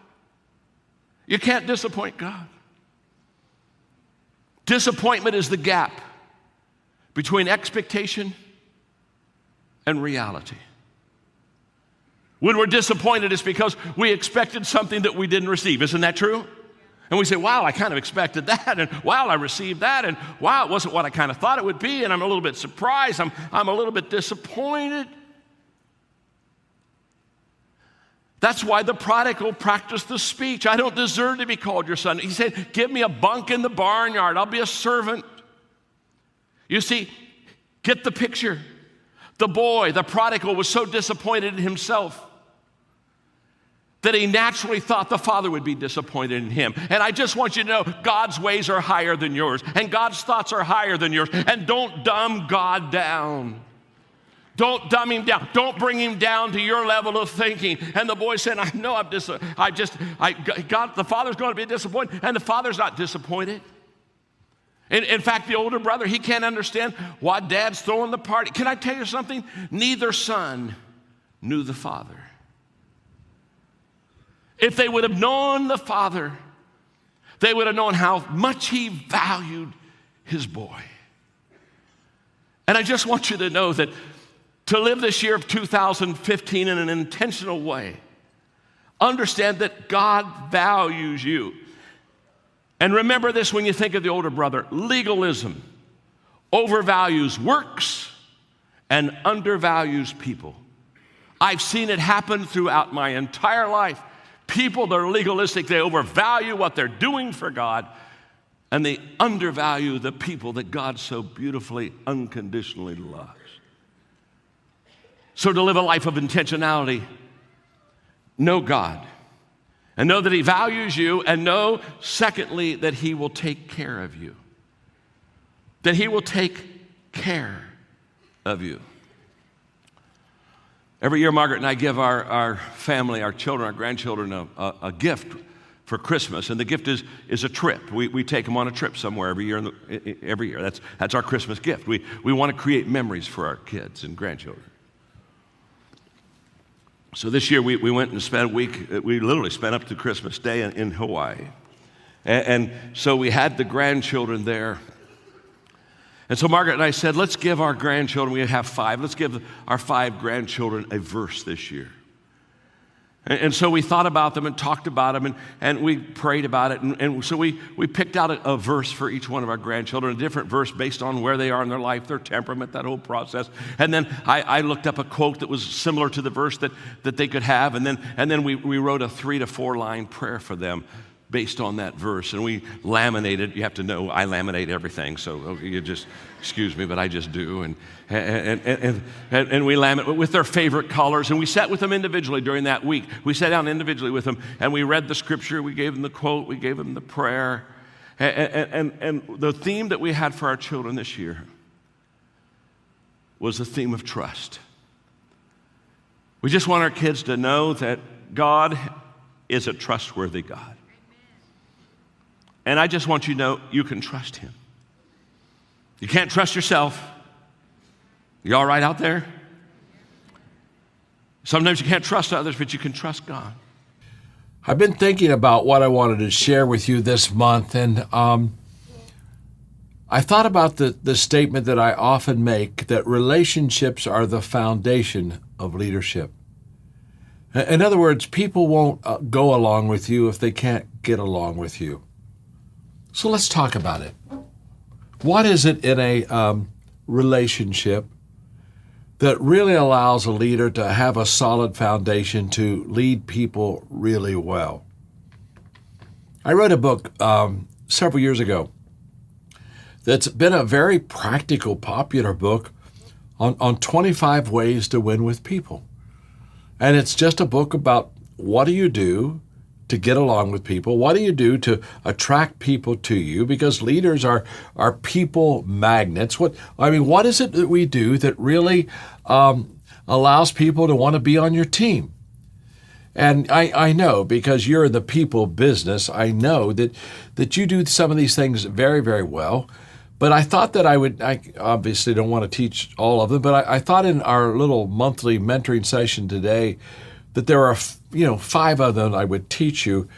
You can't disappoint God. Disappointment is the gap between expectation and reality. When we're disappointed, it's because we expected something that we didn't receive. Isn't that true? And we say, wow, I kind of expected that, and wow, I received that, and wow, it wasn't what I kind of thought it would be, and I'm a little bit surprised, I'm a little bit disappointed. That's why the prodigal practiced the speech. I don't deserve to be called your son. He said, give me a bunk in the barnyard. I'll be a servant. You see, get the picture. The boy, the prodigal, was so disappointed in himself that he naturally thought the father would be disappointed in him. And I just want you to know, God's ways are higher than yours, and God's thoughts are higher than yours. And don't dumb God down. Don't dumb him down. Don't bring him down to your level of thinking. And the boy said, I know God, the father's going to be disappointed, and the father's not disappointed. In fact, the older brother, he can't understand why dad's throwing the party. Can I tell you something? Neither son knew the father. If they would have known the father, they would have known how much he valued his boy. And I just want you to know that to live this year of 2015 in an intentional way, understand that God values you. And remember this when you think of the older brother: legalism overvalues works and undervalues people. I've seen it happen throughout my entire life. People that are legalistic, they overvalue what they're doing for God, and they undervalue the people that God so beautifully, unconditionally loves. So to live a life of intentionality, know God, and know that He values you, and know, secondly, that He will take care of you. That He will take care of you. Every year, Margaret and I give our family, our children, our grandchildren a gift for Christmas, and the gift is a trip. We take them on a trip somewhere every year. Every year, that's our Christmas gift. We want to create memories for our kids and grandchildren. So this year we went and spent a week. We literally spent up to Christmas Day in Hawaii, and so we had the grandchildren there. And so Margaret and I said, let's give our grandchildren, we have 5, let's give our 5 grandchildren a verse this year. And so we thought about them and talked about them, and we prayed about it. And so we picked out a verse for each one of our grandchildren, a different verse based on where they are in their life, their temperament, that whole process. And then I looked up a quote that was similar to the verse that they could have. And then we wrote a 3 to 4 line prayer for them based on that verse, and we laminated. You have to know I laminate everything, so you just excuse me, but I just do. And we laminate with their favorite colors, and we sat with them individually during that week. We sat down individually with them, and we read the scripture. We gave them the quote. We gave them the prayer, and the theme that we had for our children this year was the theme of trust. We just want our kids to know that God is a trustworthy God. And I just want you to know you can trust Him. You can't trust yourself. You all right out there? Sometimes you can't trust others, but you can trust God. I've been thinking about what I wanted to share with you this month, and I thought about the statement that I often make, that relationships are the foundation of leadership. In other words, people won't go along with you if they can't get along with you. So let's talk about it. What is it in a relationship that really allows a leader to have a solid foundation to lead people really well? I wrote a book several years ago that's been a very practical, popular book on 25 ways to win with people. And it's just a book about what do you do to get along with people? What do you do to attract people to you? Because leaders are people magnets. What is it that we do that really allows people to want to be on your team? And I know, because you're in the people business, I know that you do some of these things very, very well. But I thought that I obviously don't want to teach all of them, but I thought in our little monthly mentoring session today that there are 5 of them I would teach you,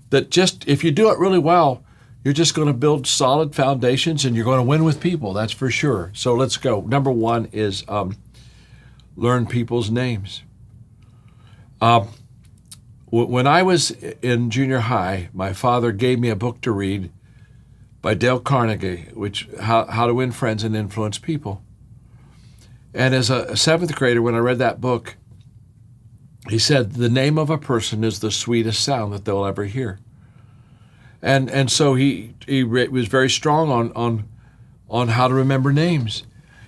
that just if you do it really well, you're just going to build solid foundations and you're going to win with people, that's for sure. So let's go. Number 1 is learn people's names. When I was in junior high, my father gave me a book to read by Dale Carnegie, which How to Win Friends and Influence People. And as a 7th grader, when I read that book, he said, the name of a person is the sweetest sound that they'll ever hear. And so he was very strong on how to remember names.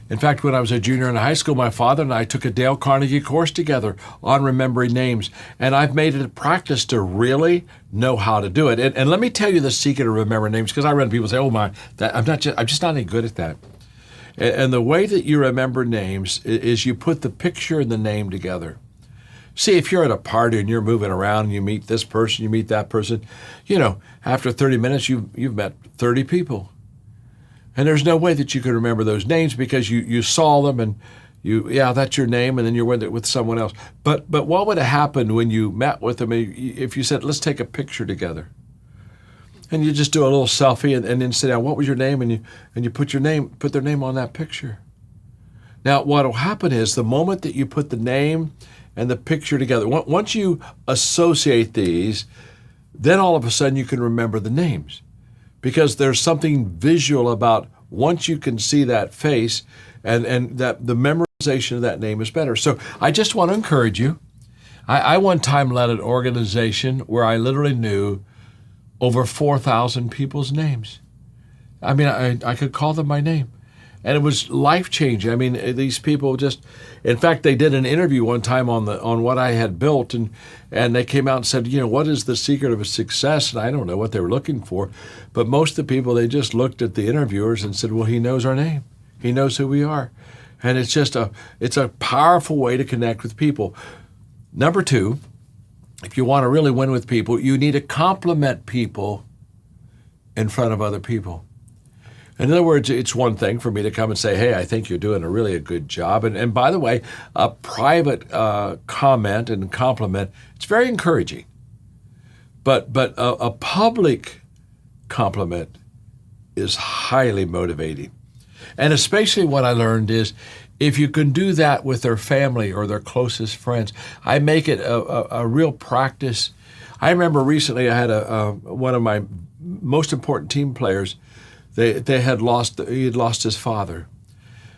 In fact, when I was a junior in high school, my father and I took a Dale Carnegie course together on remembering names. And I've made it a practice to really know how to do it. And let me tell you the secret of remembering names, because I run people say, oh my, I'm just not any good at that. And the way that you remember names is you put the picture and the name together. See, if you're at a party and you're moving around and you meet this person, you meet that person, after 30 minutes, you've met 30 people. And there's no way that you can remember those names because you saw them and that's your name, and then you're with someone else. But what would have happened when you met with them if you said, let's take a picture together? And you just do a little selfie and then say, what was your name? And you put their name on that picture. Now, what will happen is the moment that you put the name and the picture together, once you associate these, then all of a sudden you can remember the names. Because there's something visual about once you can see that face and that the memorization of that name is better. So I just want to encourage you. I one time led an organization where I literally knew over 4,000 people's names. I could call them by name. And it was life-changing. These people in fact, they did an interview one time on what I had built, and they came out and said, what is the secret of a success? And I don't know what they were looking for, but most of the people, they just looked at the interviewers and said, well, he knows our name. He knows who we are. And it's a powerful way to connect with people. Number 2, if you want to really win with people, you need to compliment people in front of other people. In other words, it's one thing for me to come and say, hey, I think you're doing a good job. And by the way, a private comment and compliment, it's very encouraging. But a public compliment is highly motivating. And especially what I learned is if you can do that with their family or their closest friends, I make it a real practice. I remember recently I had one of my most important team players. He had lost his father.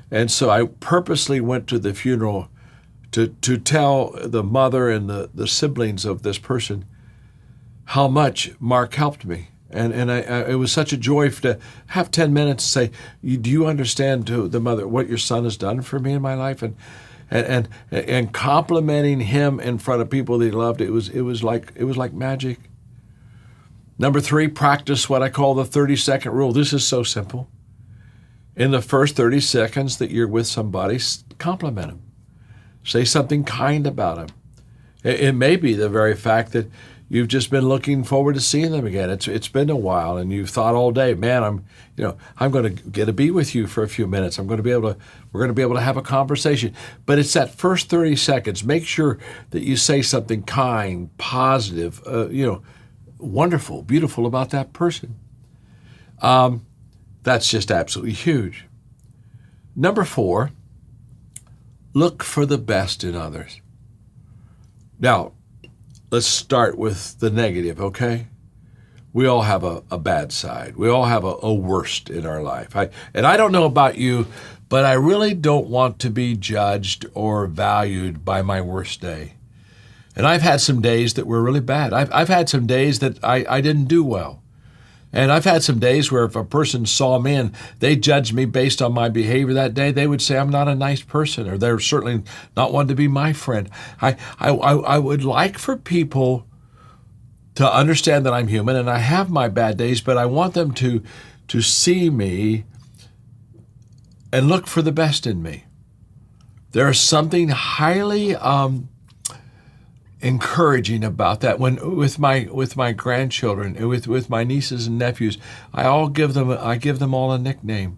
And so I purposely went to the funeral to tell the mother and the siblings of this person how much Mark helped me. And it was such a joy to have 10 minutes to say, do you understand to the mother what your son has done for me in my life? And complimenting him in front of people that he loved, it was like magic. Number 3, practice what I call the 30-second rule. This is so simple. In the first 30 seconds that you're with somebody, compliment them. Say something kind about them. It may be the very fact that you've just been looking forward to seeing them again. It's been a while, and you've thought all day, man, I'm going to get to be with you for a few minutes. We're going to be able to have a conversation. But it's that first 30 seconds. Make sure that you say something kind, positive, wonderful, beautiful about that person. That's just absolutely huge. Number 4, look for the best in others. Now, let's start with the negative, okay? We all have a bad side. We all have a worst in our life. And I don't know about you, but I really don't want to be judged or valued by my worst day. And I've had some days that were really bad. I've had some days that I didn't do well. And I've had some days where if a person saw me and they judged me based on my behavior that day, they would say I'm not a nice person, or they're certainly not one to be my friend. I would like for people to understand that I'm human and I have my bad days, but I want them to see me and look for the best in me. There is something highly encouraging about that. When with my grandchildren, with my nieces and nephews, I give them all a nickname,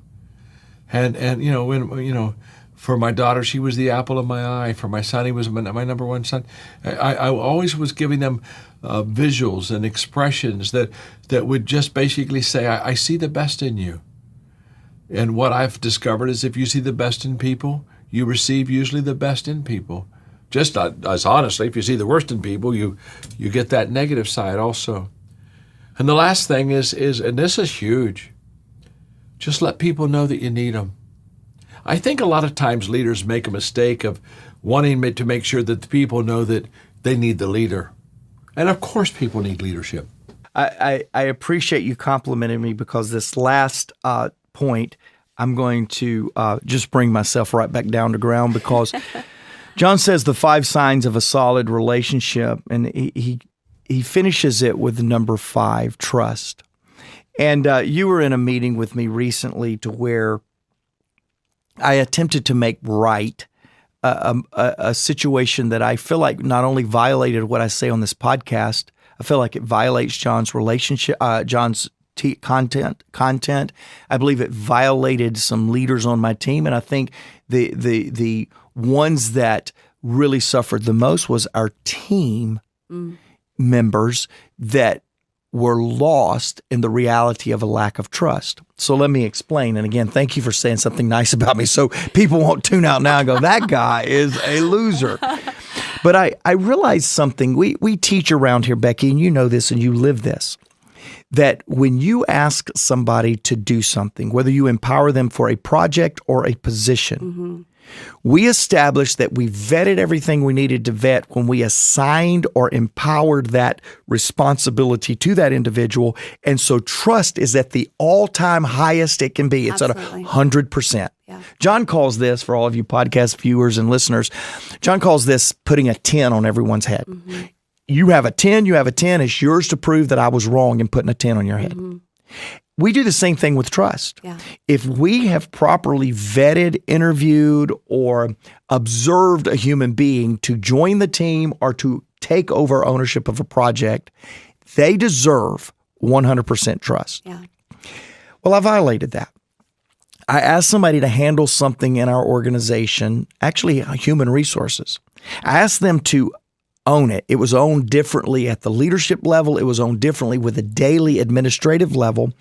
and when for my daughter, she was the apple of my eye. For my son, he was my number one son. I always was giving them visuals and expressions that would just basically say, I see the best in you. And what I've discovered is if you see the best in people, you receive usually the best in people. Just as honestly, if you see the worst in people, you get that negative side also. And the last thing is, and this is huge, just let people know that you need them. I think a lot of times leaders make a mistake of wanting to make sure that the people know that they need the leader. And of course people need leadership. I appreciate you complimenting me, because this last point, I'm going to just bring myself right back down to ground, because John says the 5 signs of a solid relationship, and he finishes it with number 5, trust. And you were in a meeting with me recently to where I attempted to make right a situation that I feel like not only violated what I say on this podcast, I feel like it violates John's relationship, John's content. I believe it violated some leaders on my team, and I think the ones that really suffered the most was our team members that were lost in the reality of a lack of trust. So let me explain. And again, thank you for saying something nice about me, so people won't tune out now and go, that guy is a loser. But I realized something. We teach around here, Becky, and you know this and you live this, that when you ask somebody to do something, whether you empower them for a project or a position, we established that we vetted everything we needed to vet when we assigned or empowered that responsibility to that individual. And so trust is at the all-time highest it can be. It's Absolutely. at 100%. Yeah. John calls this, for all of you podcast viewers and listeners, John calls this putting a 10 on everyone's head. You have a 10, you have a 10. It's yours to prove that I was wrong in putting a 10 on your head. We do the same thing with trust. Yeah. If we have properly vetted, interviewed, or observed a human being to join the team or to take over ownership of a project, they deserve 100% trust. Yeah. Well, I violated that. I asked somebody to handle something in our organization, actually human resources. I asked them to own it. It was owned differently at the leadership level. It was owned differently with a daily administrative level.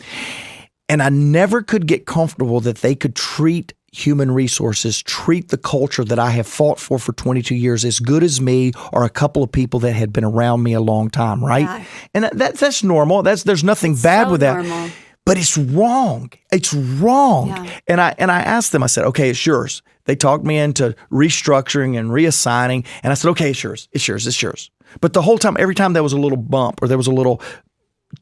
And I never could get comfortable that they could treat human resources, treat the culture that I have fought for 22 years as good as me or a couple of people that had been around me a long time, right? Yeah. And that's normal. There's nothing bad with that. Normal. But it's wrong. It's wrong. Yeah. And I asked them, I said, okay, it's yours. They talked me into restructuring and reassigning. And I said, okay, it's yours. It's yours. It's yours. But the whole time, every time there was a little bump or there was a little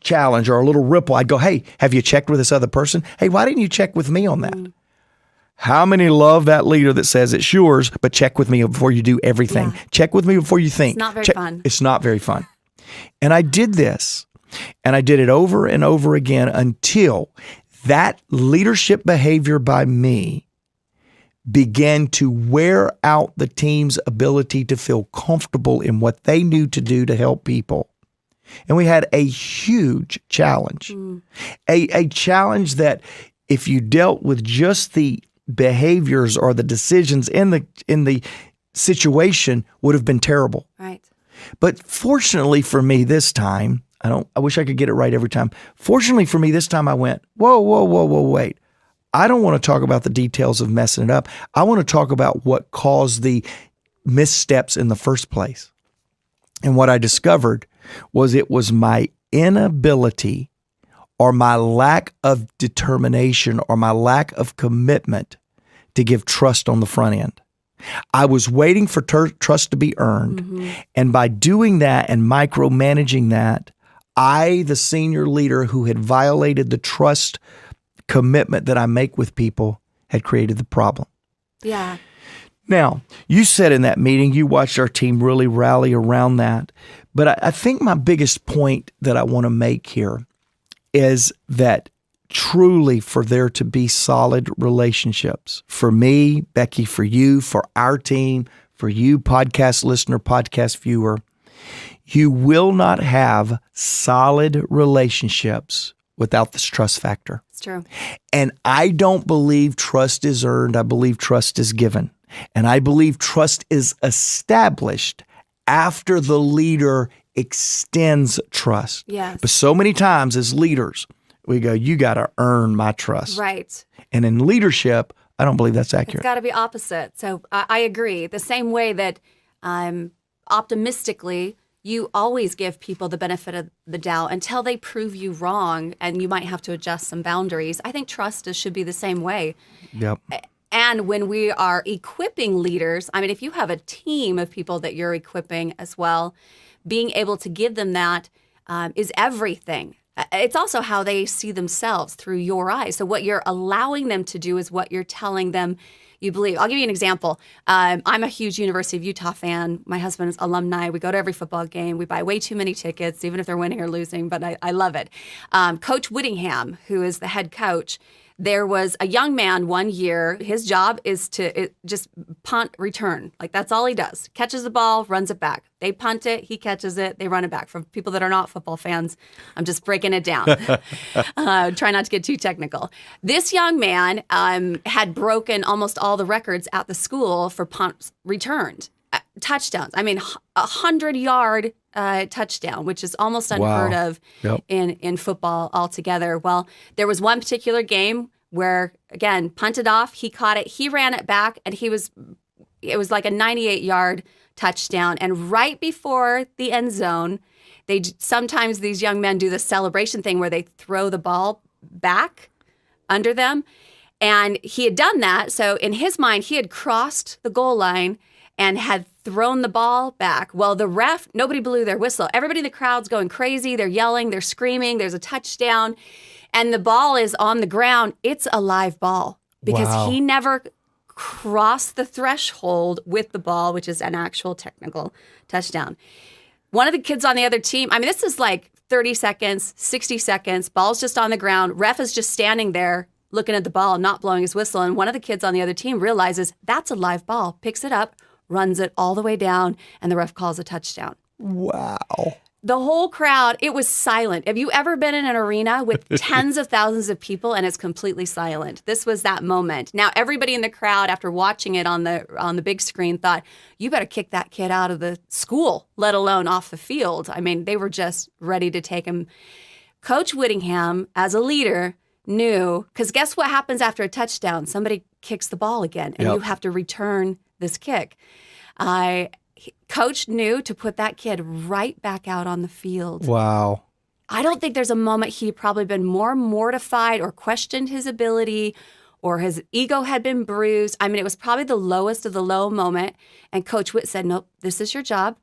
challenge or a little ripple, I'd go, hey, have you checked with this other person? Hey, why didn't you check with me on that? How many love that leader that says it's yours, but check with me before you do everything? Yeah. Check with me before you think. It's not very fun. It's not very fun. And I did this. And I did it over and over again until that leadership behavior by me began to wear out the team's ability to feel comfortable in what they knew to do to help people. And we had a huge challenge, a challenge that if you dealt with just the behaviors or the decisions in the situation would have been terrible. Right. But fortunately for me this time, I wish I could get it right every time. Fortunately for me this time, I went, whoa, wait. I don't want to talk about the details of messing it up. I want to talk about what caused the missteps in the first place. And what I discovered was it was my inability or my lack of determination or my lack of commitment to give trust on the front end. I was waiting for trust to be earned. And by doing that and micromanaging that, I, the senior leader who had violated the trust commitment that I make with people, had created the problem. Yeah. Now, you said in that meeting, you watched our team really rally around that. But I think my biggest point that I want to make here is that truly for there to be solid relationships, for me, Becky, for you, for our team, for you, podcast listener, podcast viewer, you will not have solid relationships without this trust factor. It's true. And I don't believe trust is earned. I believe trust is given. And I believe trust is established after the leader extends trust. Yes. But so many times as leaders, we go, you got to earn my trust. Right. And in leadership, I don't believe that's It's accurate. got to be opposite. So I agree. The same way that optimistically, you always give people the benefit of the doubt until they prove you wrong, and you might have to adjust some boundaries. I think trust should be the same way. Yep. And when we are equipping leaders, I mean, if you have a team of people that you're equipping as well, being able to give them that is everything. It's also how they see themselves through your eyes. So what you're allowing them to do is what you're telling them you believe. I'll give you an example. I'm a huge University of Utah fan. My husband's alumni. We go to every football game. We buy way too many tickets, even if they're winning or losing, but I love it. Coach Whittingham, who is the head coach, there was a young man one year. His job is to just punt, return. Like, that's all he does. Catches the ball, runs it back. They punt it, he catches it, they run it back. For people that are not football fans, I'm just breaking it down. Try not to get too technical. This young man had broken almost all the records at the school for punts returned. Touchdowns. I mean, 100-yard touchdown, which is almost unheard of in football altogether. Well, there was one particular game where, again, punted off, he caught it, he ran it back, and it was like a 98-yard touchdown. And right before the end zone, sometimes these young men do the celebration thing where they throw the ball back under them. And he had done that. So in his mind, he had crossed the goal line and had thrown the ball back. Well, the ref, nobody blew their whistle. Everybody in the crowd's going crazy. They're yelling, they're screaming, there's a touchdown. And the ball is on the ground. It's a live ball because he never crossed the threshold with the ball, which is an actual technical touchdown. One of the kids on the other team, I mean, this is like 30 seconds, 60 seconds, ball's just on the ground. Ref is just standing there looking at the ball, not blowing his whistle. And one of the kids on the other team realizes that's a live ball, picks it up, runs it all the way down, and the ref calls a touchdown. Wow. The whole crowd, it was silent. Have you ever been in an arena with tens of thousands of people and it's completely silent? This was that moment. Now, everybody in the crowd, after watching it on the big screen, thought, you better kick that kid out of the school, let alone off the field. I mean, they were just ready to take him. Coach Whittingham, as a leader, knew, because guess what happens after a touchdown? Somebody kicks the ball again, and you have to return this kick. Coach knew to put that kid right back out on the field. Wow. I don't think there's a moment he'd probably been more mortified or questioned his ability or his ego had been bruised. I mean, it was probably the lowest of the low moment. And Coach Witt said, nope, this is your job.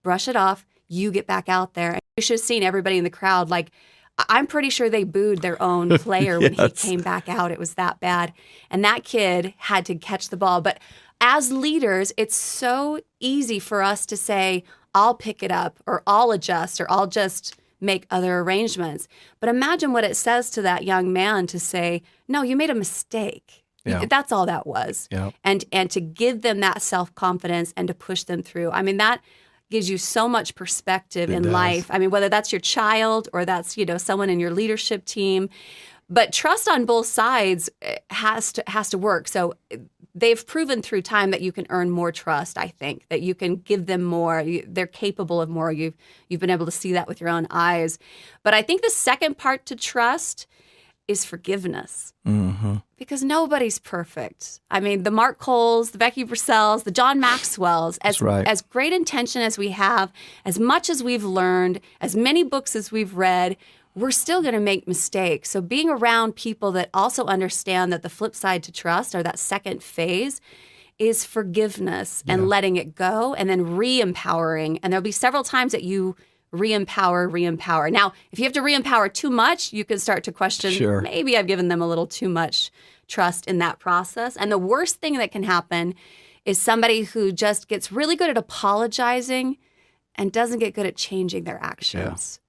Brush it off. You get back out there. And you should have seen everybody in the crowd. Like, I'm pretty sure they booed their own player when he came back out. It was that bad. And that kid had to catch the ball. But as leaders, it's so easy for us to say, I'll pick it up, or I'll adjust, or I'll just make other arrangements. But imagine what it says to that young man to say, no, you made a mistake. Yeah. That's all that was. Yeah. And to give them that self-confidence and to push them through. I mean, that gives you so much perspective in life. I mean, whether that's your child or that's, someone in your leadership team. But trust on both sides has to work. So they've proven through time that you can earn more trust, I think, that you can give them more. They're capable of more. You've been able to see that with your own eyes. But I think the second part to trust is forgiveness. Mm-hmm. Because nobody's perfect. I mean, the Mark Coles, the Becky Purcells, the John Maxwells, as great intention as we have, as much as we've learned, as many books as we've read, we're still going to make mistakes. So being around people that also understand that the flip side to trust, or that second phase, is forgiveness and letting it go, and then re-empowering. And there'll be several times that you re-empower. Now, if you have to re-empower too much, you can start to question, maybe I've given them a little too much trust in that process. And the worst thing that can happen is somebody who just gets really good at apologizing and doesn't get good at changing their actions.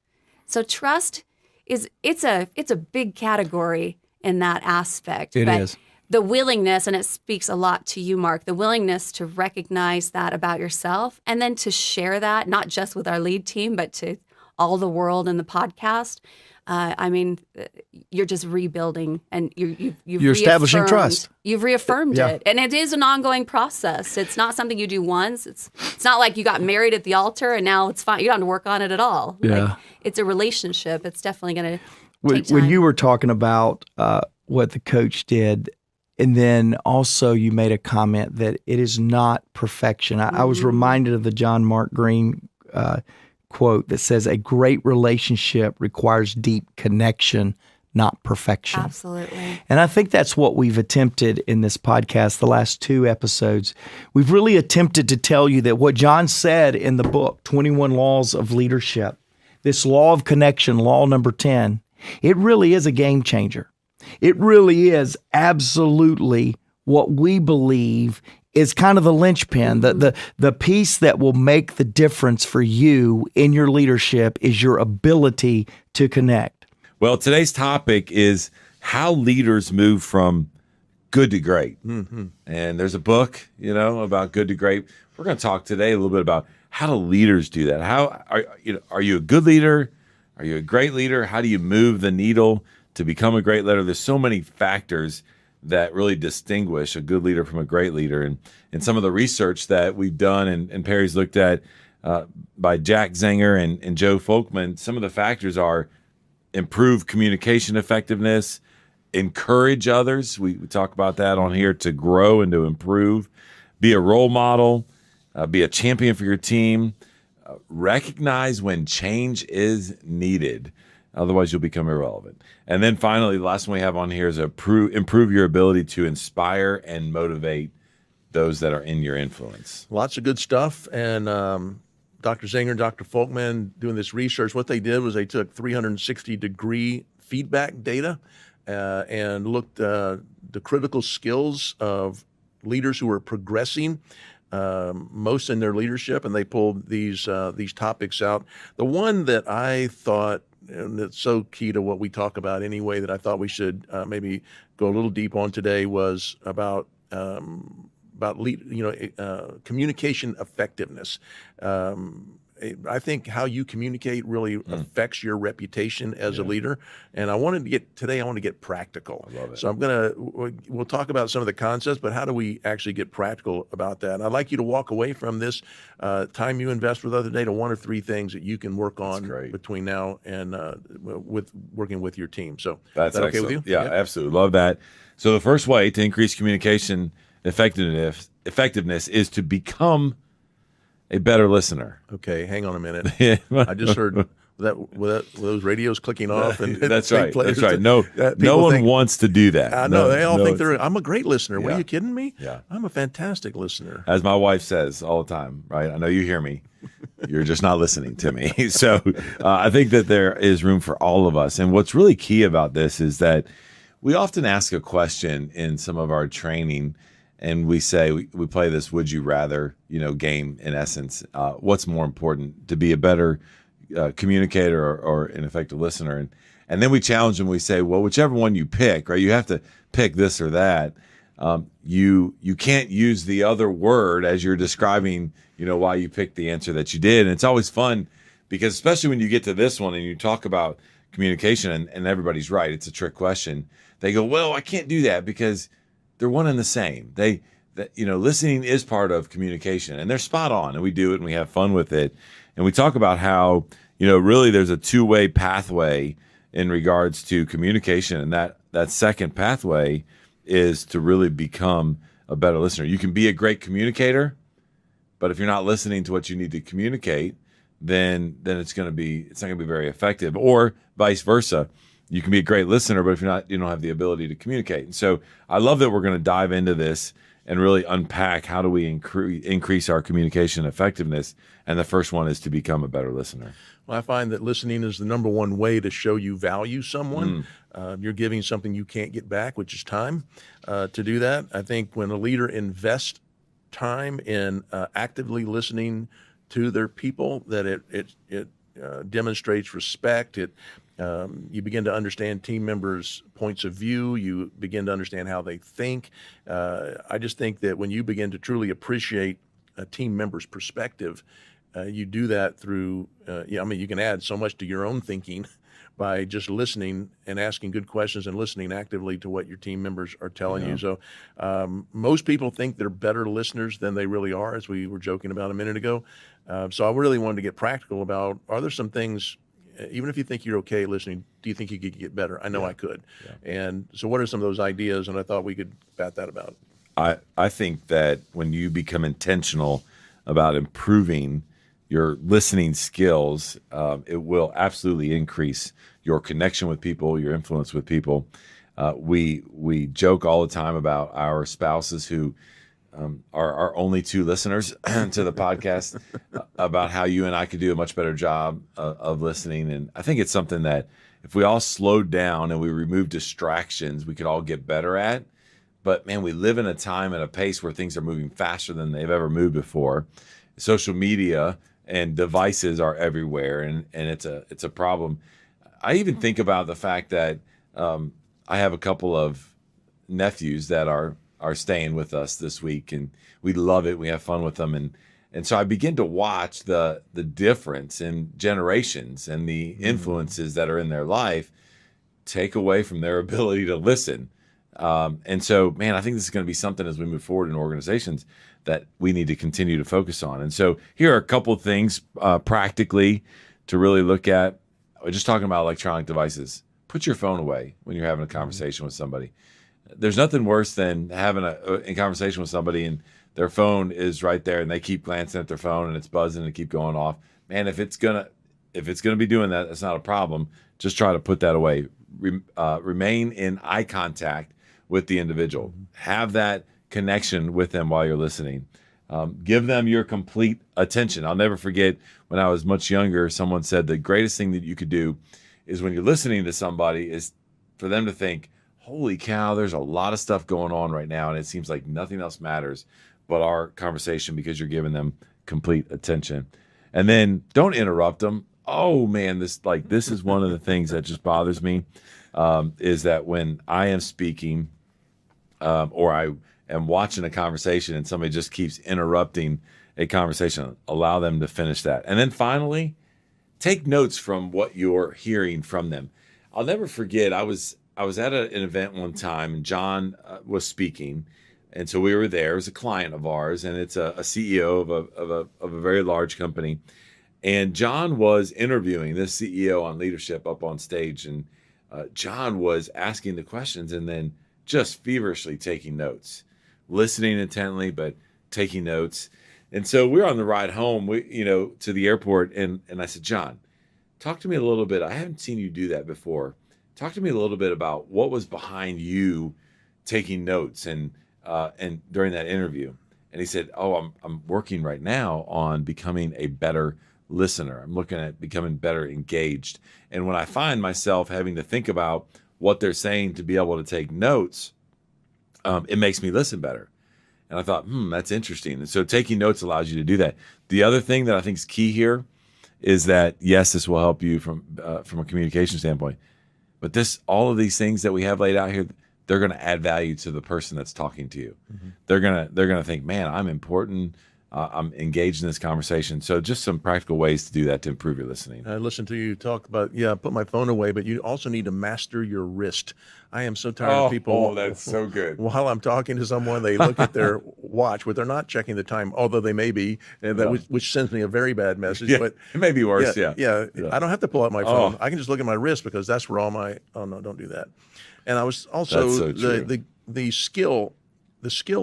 So trust it's a big category in that aspect. It but is. The willingness, and it speaks a lot to you, Mark, the willingness to recognize that about yourself and then to share that, not just with our lead team, but to all the world and the podcast. You're just rebuilding, and you're establishing trust. You've reaffirmed Yeah. it, and it is an ongoing process. It's not something you do once. It's not like you got married at the altar and now it's fine. You don't have to work on it at all. Yeah. Like, it's a relationship. It's definitely going to take time. When you were talking about what the coach did, and then also you made a comment that it is not perfection. I was reminded of the John Mark Green quote that says, "A great relationship requires deep connection, not perfection." Absolutely. And I think that's what we've attempted in this podcast, the last 2 episodes. We've really attempted to tell you that what John said in the book, 21 Laws of Leadership, this law of connection, law number 10, it really is a game changer. It really is absolutely what we believe is kind of the linchpin, the piece that will make the difference for you in your leadership is your ability to connect. Well, today's topic is how leaders move from good to great. And there's a book, about good to great. We're going to talk today a little bit about how do leaders do that? How are you a good leader? Are you a great leader? How do you move the needle to become a great leader? There's so many factors that really distinguish a good leader from a great leader. And some of the research that we've done and Perry's looked at by Jack Zenger and Joe Folkman, some of the factors are improve communication effectiveness, encourage others. We talk about that on here, to grow and to improve, be a role model, be a champion for your team, recognize when change is needed. Otherwise, you'll become irrelevant. And then finally, the last one we have on here is improve your ability to inspire and motivate those that are in your influence. Lots of good stuff. And Dr. Zenger and Dr. Folkman doing this research, what they did was they took 360-degree feedback data and looked the critical skills of leaders who were progressing most in their leadership, and they pulled these topics out. The one that I thought, and it's so key to what we talk about anyway, that I thought we should maybe go a little deep on today, was about communication effectiveness. I think how you communicate really affects your reputation as a leader. And I want to get practical. I love it. So we'll talk about some of the concepts, but how do we actually get practical about that? And I'd like you to walk away from this time you invest with other data, 1 or 3 things that you can work on between now and with working with your team. So that's okay with you? Yeah, absolutely. Love that. So the first way to increase communication effectiveness is to become a better listener. Okay, hang on a minute. I just heard with those radios clicking off, and that's right. players, That's right. No one wants to do that. I know. They all think I'm a great listener. Yeah. What, are you kidding me? Yeah. I'm a fantastic listener. As my wife says all the time, right? I know you hear me. You're just not listening to me. So I think that there is room for all of us. And what's really key about this is that we often ask a question in some of our training, and we say, we play this would you rather, game in essence. What's more important, to be a better communicator or an effective listener? And then we challenge them. We say, well, whichever one you pick, right? You have to pick this or that. You can't use the other word as you're describing, why you picked the answer that you did. And it's always fun because especially when you get to this one and you talk about communication and everybody's right, it's a trick question. They go, well, I can't do that because they're one and the same. Listening is part of communication, and they're spot on, and we do it and we have fun with it. And we talk about how, really there's a 2-way pathway in regards to communication. And that second pathway is to really become a better listener. You can be a great communicator, but if you're not listening to what you need to communicate, then it's not going to be very effective, or vice versa. You can be a great listener, but if you don't have the ability to communicate. And so I love that we're going to dive into this and really unpack how do we increase our communication effectiveness. And the first one is to become a better listener. Well, I find that listening is the number one way to show you value someone. You're giving something you can't get back, which is time. To do that, I think when a leader invests time in actively listening to their people, that it demonstrates respect. You begin to understand team members' points of view. You begin to understand how they think. I just think that when you begin to truly appreciate a team member's perspective, you do that through, you can add so much to your own thinking by just listening and asking good questions and listening actively to what your team members are telling you. So most people think they're better listeners than they really are, as we were joking about a minute ago. So I really wanted to get practical about, are there some things, even if you think you're okay listening, do you think you could get better? I know I could. And so what are some of those ideas? And I thought we could bat that about. I think that when you become intentional about improving your listening skills, it will absolutely increase your connection with people, your influence with people. We joke all the time about our spouses who are our only two listeners to the podcast, about how you and I could do a much better job of listening. And I think it's something that if we all slowed down and we remove distractions, we could all get better at. But man, we live in a time and a pace where things are moving faster than they've ever moved before. Social media and devices are everywhere, and it's a problem. I even think about the fact that I have a couple of nephews that are staying with us this week, and we love it. We have fun with them, and so I begin to watch the difference in generations and the influences that are in their life take away from their ability to listen. And so, man, I think this is going to be something as we move forward in organizations that we need to continue to focus on. And so here are a couple of things practically to really look at. We're just talking about electronic devices. Put your phone away when you're having a conversation with somebody. There's nothing worse than having a conversation with somebody and their phone is right there and they keep glancing at their phone and it's buzzing and keep going off. Man, if it's gonna be doing that, that's not a problem. Just try to put that away. Remain in eye contact with the individual. Have that connection with them while you're listening. Give them your complete attention. I'll never forget when I was much younger, someone said the greatest thing that you could do is when you're listening to somebody is for them to think, holy cow, there's a lot of stuff going on right now and it seems like nothing else matters but our conversation, because you're giving them complete attention. And then don't interrupt them. Oh man, this is one of the things that just bothers me, is that when I am speaking or I am watching a conversation and somebody just keeps interrupting a conversation, allow them to finish that. And then finally, take notes from what you're hearing from them. I'll never forget, I was at an event one time and John was speaking. And so we were there. It was a client of ours, and it's a CEO of a very large company. And John was interviewing this CEO on leadership up on stage, and John was asking the questions and then just feverishly taking notes, listening intently, but taking notes. And so we were on the ride home, to the airport, and I said, John, talk to me a little bit. I haven't seen you do that before. Talk to me a little bit about what was behind you taking notes and during that interview. And he said, I'm working right now on becoming a better listener. I'm looking at becoming better engaged. And when I find myself having to think about what they're saying to be able to take notes, it makes me listen better. And I thought, that's interesting. And so taking notes allows you to do that. The other thing that I think is key here is that, yes, this will help you from a communication standpoint, but all of these things that we have laid out here, they're going to add value to the person that's talking to you. Mm-hmm. They're going to think, man, I'm important. I'm engaged in this conversation. So just some practical ways to do that to improve your listening. I listened to you talk about, put my phone away, but you also need to master your wrist. I am so tired of people. Oh, that's so good. While I'm talking to someone, they look at their watch, but they're not checking the time, although they may be, which sends me a very bad message. Yeah, but it may be worse, yeah. I don't have to pull out my phone. I can just look at my wrist because that's where all my, no, don't do that. And I was also, the skill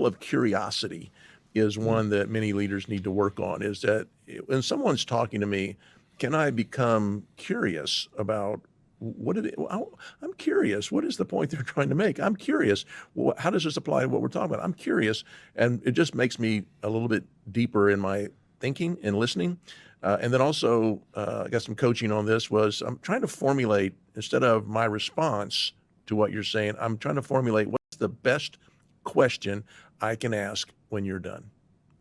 of curiosity is one that many leaders need to work on, is that when someone's talking to me, can I become curious about I'm curious. What is the point they're trying to make? I'm curious. How does this apply to what we're talking about? I'm curious. And it just makes me a little bit deeper in my thinking and listening. And then also, I got some coaching on this, was I'm trying to formulate, instead of my response to what you're saying, I'm trying to formulate what's the best question I can ask when you're done.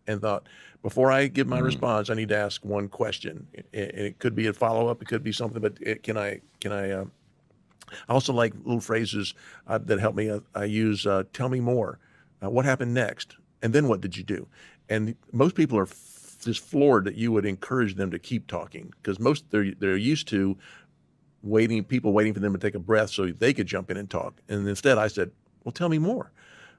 and thought, before I give my response, I need to ask one question. And it could be a follow-up, it could be something, but I also like little phrases that help me. I use, tell me more. What happened next? And then what did you do? And most people are just floored that you would encourage them to keep talking, because they're used to people waiting for them to take a breath so they could jump in and talk. And instead I said, well, tell me more.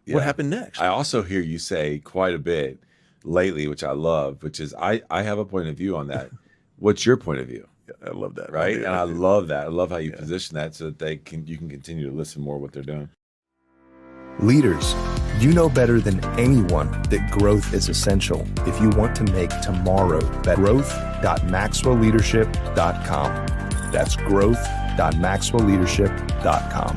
What happened next? I also hear you say quite a bit lately, which I love, which is I have a point of view on that. What's your point of view? I love that. Right? And I love that. I love how you position that so that you can continue to listen more what they're doing. Leaders, you know better than anyone that growth is essential if you want to make tomorrow better. Growth.maxwellleadership.com. That's growth.maxwellleadership.com.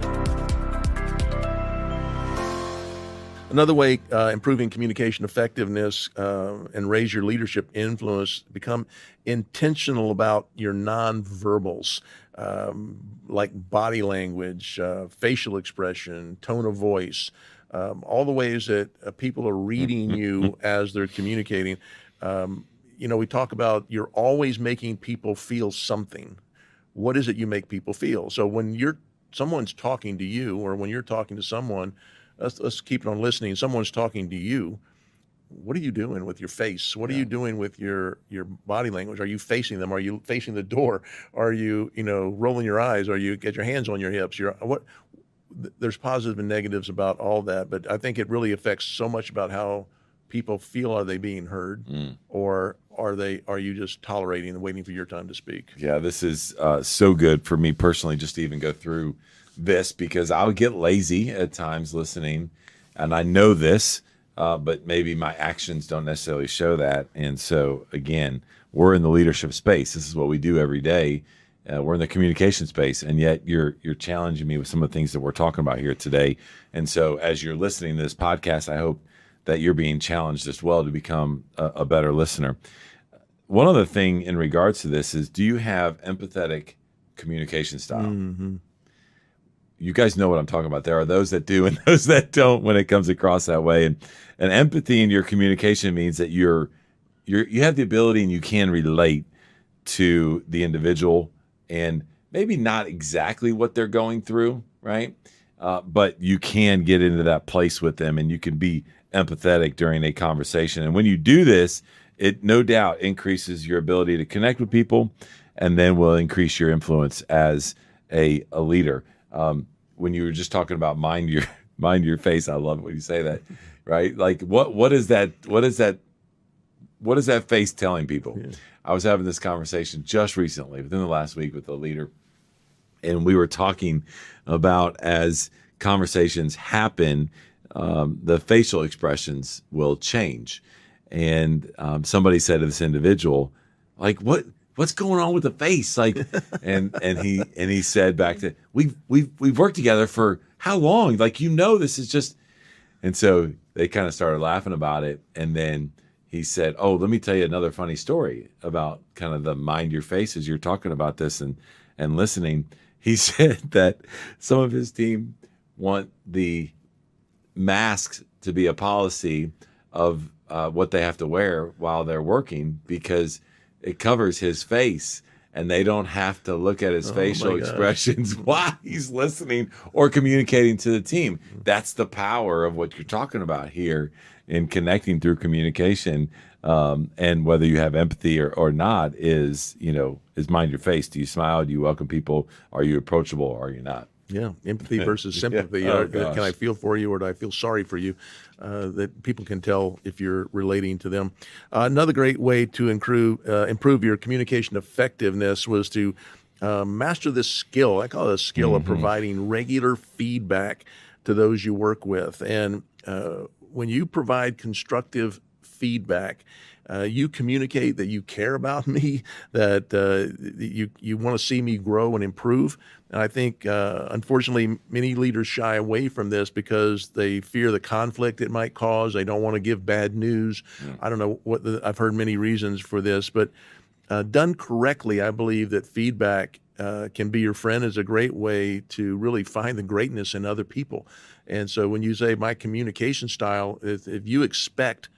Another way improving communication effectiveness and raise your leadership influence, become intentional about your nonverbals, like body language, facial expression, tone of voice, all the ways that people are reading you as they're communicating. We talk about you're always making people feel something. What is it you make people feel? So when someone's talking to you, or when you're talking to someone, let's keep it on listening. Someone's talking to you. What are you doing with your face? What are you doing with your body language? Are you facing them? Are you facing the door? Are you, rolling your eyes? Are you get your hands on your hips? There's positives and negatives about all that, but I think it really affects so much about how people feel. Are they being heard, or are you just tolerating and waiting for your time to speak? Yeah, this is so good for me personally, just to even go through this, because I would get lazy at times listening, and I know this, but maybe my actions don't necessarily show that. And so again, we're in the leadership space. This is what we do every day. We're in the communication space, and yet you're challenging me with some of the things that we're talking about here today. And so as you're listening to this podcast, I hope that you're being challenged as well to become a better listener. One other thing in regards to this is, do you have empathetic communication style? Mm-hmm. You guys know what I'm talking about. There are those that do and those that don't when it comes across that way. And empathy in your communication means that you have the ability and you can relate to the individual, and maybe not exactly what they're going through, right? But you can get into that place with them, and you can be empathetic during a conversation. And when you do this, it no doubt increases your ability to connect with people, and then will increase your influence as a leader. When you were just talking about mind your face, I love it when you say that, right? Like what is that face telling people? Yeah. I was having this conversation just recently, within the last week, with a leader, and we were talking about, as conversations happen, the facial expressions will change. And somebody said to this individual, like, what's going on with the face? Like, and he said back to, we've worked together for how long? Like, this is just, and so they kind of started laughing about it. And then he said, oh, let me tell you another funny story about kind of the mind your face as you're talking about this and listening. He said that some of his team want the masks to be a policy of what they have to wear while they're working, because it covers his face and they don't have to look at his facial expressions while he's listening or communicating to the team. That's the power of what you're talking about here in connecting through communication. And whether you have empathy or not is mind your face. Do you smile? Do you welcome people? Are you approachable or are you not? Yeah, empathy versus sympathy. Yeah. Oh, can I feel for you, or do I feel sorry for you? That people can tell if you're relating to them. Another great way to improve your communication effectiveness was to master this skill. I call it a skill of providing regular feedback to those you work with. And when you provide constructive feedback, you communicate that you care about me, that you want to see me grow and improve. And I think, unfortunately, many leaders shy away from this because they fear the conflict it might cause. They don't want to give bad news. I don't know I've heard many reasons for this, but done correctly, I believe that feedback can be your friend, is a great way to really find the greatness in other people. And so when you say my communication style, if you expect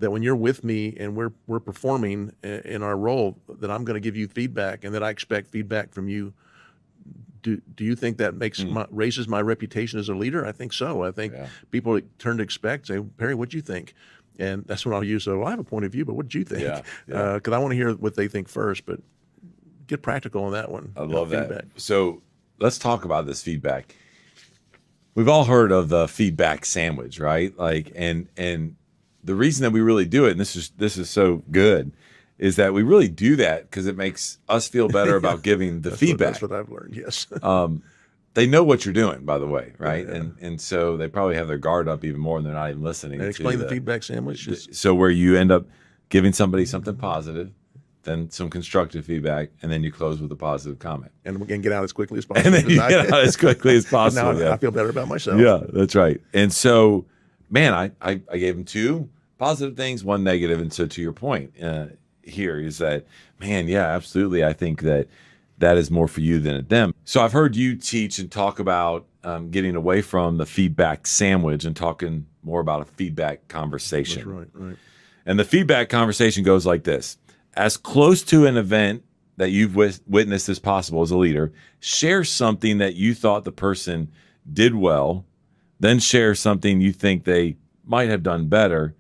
that when you're with me and we're performing in our role, that I'm going to give you feedback and that I expect feedback from you. Do you think that raises my reputation as a leader? I think so. I think people turn to expect, say, Perry, what'd you think? And that's when I'll use, well, I have a point of view, but what did you think? Because I want to hear what they think first, but get practical on that one. I love that. So let's talk about this feedback. We've all heard of the feedback sandwich, right? Like, and the reason that we really do it, and this is so good, is that we really do that because it makes us feel better about giving the feedback. That's what I've learned, yes. They know what you're doing, by the way, right? Yeah. And so they probably have their guard up even more and they're not even listening. And explain the feedback sandwich. So where you end up giving somebody something positive, then some constructive feedback, and then you close with a positive comment. And get out as quickly as possible. And then you get out as quickly as possible. Now I feel better about myself. Yeah, that's right. And so, man, I gave him 2 positive things, 1 negative. And so to your point here is that, man, yeah, absolutely. I think that is more for you than them. So I've heard you teach and talk about getting away from the feedback sandwich and talking more about a feedback conversation. That's right. And the feedback conversation goes like this. As close to an event that you've witnessed as possible as a leader, share something that you thought the person did well, then share something you think they might have done better,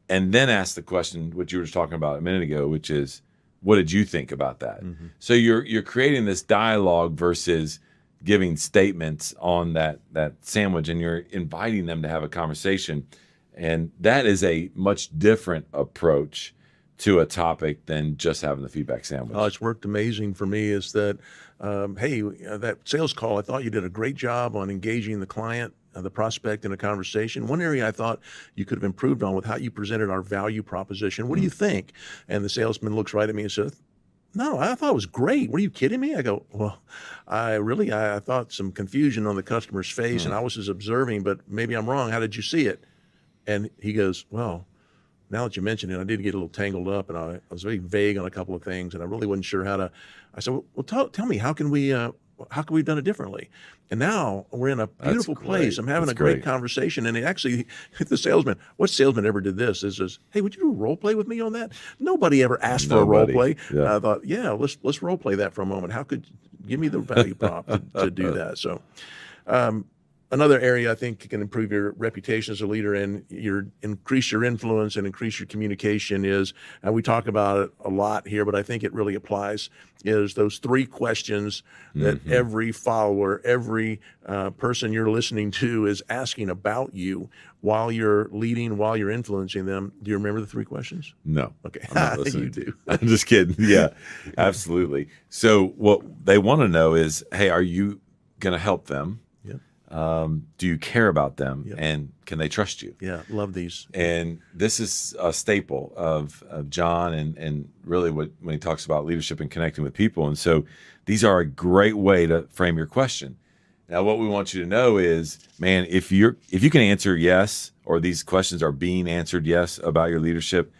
and then ask the question, what you were just talking about a minute ago, which is, what did you think about that? Mm-hmm. So you're creating this dialogue versus giving statements on that sandwich, and you're inviting them to have a conversation. And that is a much different approach to a topic than just having the feedback sandwich. It's worked amazing for me is that, hey, that sales call, I thought you did a great job on engaging the client, the prospect in a conversation. One area I thought you could have improved on with how you presented our value proposition. What do you think? And the salesman looks right at me and says, no, I thought it was great. What, are you kidding me? I go, well, I thought some confusion on the customer's face and I was just observing, but maybe I'm wrong. How did you see it? And he goes, well, now that you mention it, I did get a little tangled up, and I was very vague on a couple of things, and I really wasn't sure how to. I said, "Well, tell me, how can we have done it differently?" And now we're in a beautiful place. I'm having a great conversation, and the salesman, what salesman ever did this? Is says, "Hey, would you do a role play with me on that?" Nobody ever asked for a role play. Yeah. I thought, yeah, let's role play that for a moment. How could give me the value prop to do that? So. Another area I think can improve your reputation as a leader and increase your influence and increase your communication is, and we talk about it a lot here, but I think it really applies, is those 3 questions that every follower, every person you're listening to is asking about you while you're leading, while you're influencing them. Do you remember the 3 questions? No. Okay. I'm not listening. You do. I'm just kidding. Yeah, absolutely. So what they want to know is, hey, are you going to help them? Do you care about them? Yep. And can they trust you? Yeah, love these. And this is a staple of John and really when he talks about leadership and connecting with people. And so these are a great way to frame your question. Now, what we want you to know is, man, if you can answer yes, or these questions are being answered yes about your leadership,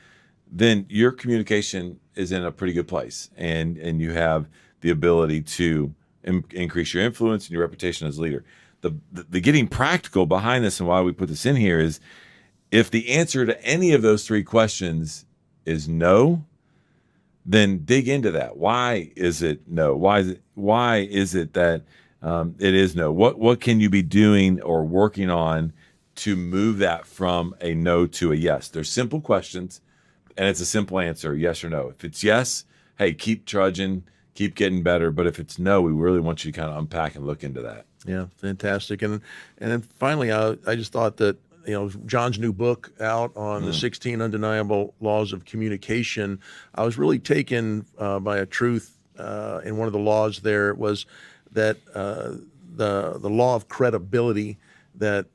then your communication is in a pretty good place, and you have the ability to increase your influence and your reputation as a leader. The getting practical behind this and why we put this in here is, if the answer to any of those 3 questions is no, then dig into that. Why is it no? Why is it that it is no? What can you be doing or working on to move that from a no to a yes? They're simple questions, and it's a simple answer, yes or no. If it's yes, hey, keep trudging, keep getting better. But if it's no, we really want you to kind of unpack and look into that. Yeah, fantastic. And then finally, I just thought that, John's new book out on the 16 undeniable laws of communication, I was really taken by a truth in one of the laws there was that the law of credibility, that,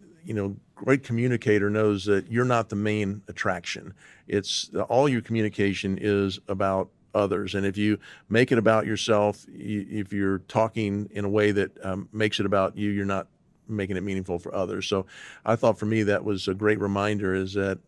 great communicator knows that you're not the main attraction. It's all your communication is about others. And if you make it about yourself, if you're talking in a way that makes it about you, you're not making it meaningful for others. So I thought for me that was a great reminder, is that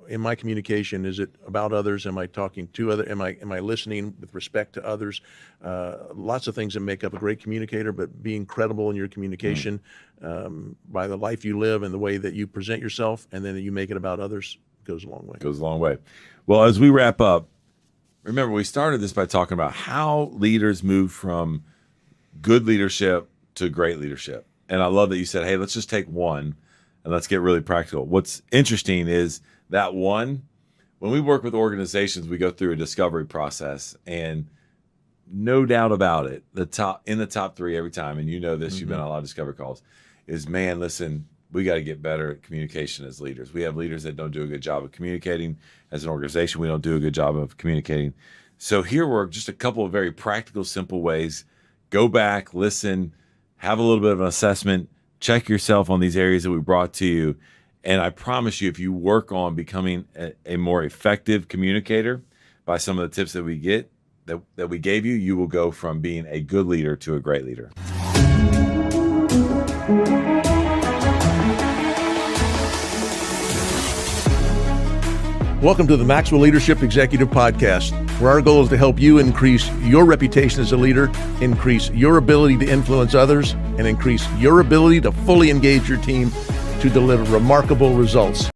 in my communication, is it about others? Am I talking to others? Am I listening with respect to others? Lots of things that make up a great communicator, but being credible in your communication by the life you live and the way that you present yourself, and then you make it about others, goes a long way. Goes a long way. Well, as we wrap up, remember, we started this by talking about how leaders move from good leadership to great leadership. And I love that you said, hey, let's just take one and let's get really practical. What's interesting is that one, when we work with organizations, we go through a discovery process, and no doubt about it, in the top three every time, and you know this, you've been on a lot of discovery calls, is, man, listen, we got to get better at communication as leaders. We have leaders that don't do a good job of communicating. As an organization, we don't do a good job of communicating. So here were just a couple of very practical, simple ways. Go back, listen, have a little bit of an assessment, check yourself on these areas that we brought to you. And I promise you, if you work on becoming a more effective communicator by some of the tips that we gave you, you will go from being a good leader to a great leader. Welcome to the Maxwell Leadership Executive Podcast, where our goal is to help you increase your reputation as a leader, increase your ability to influence others, and increase your ability to fully engage your team to deliver remarkable results.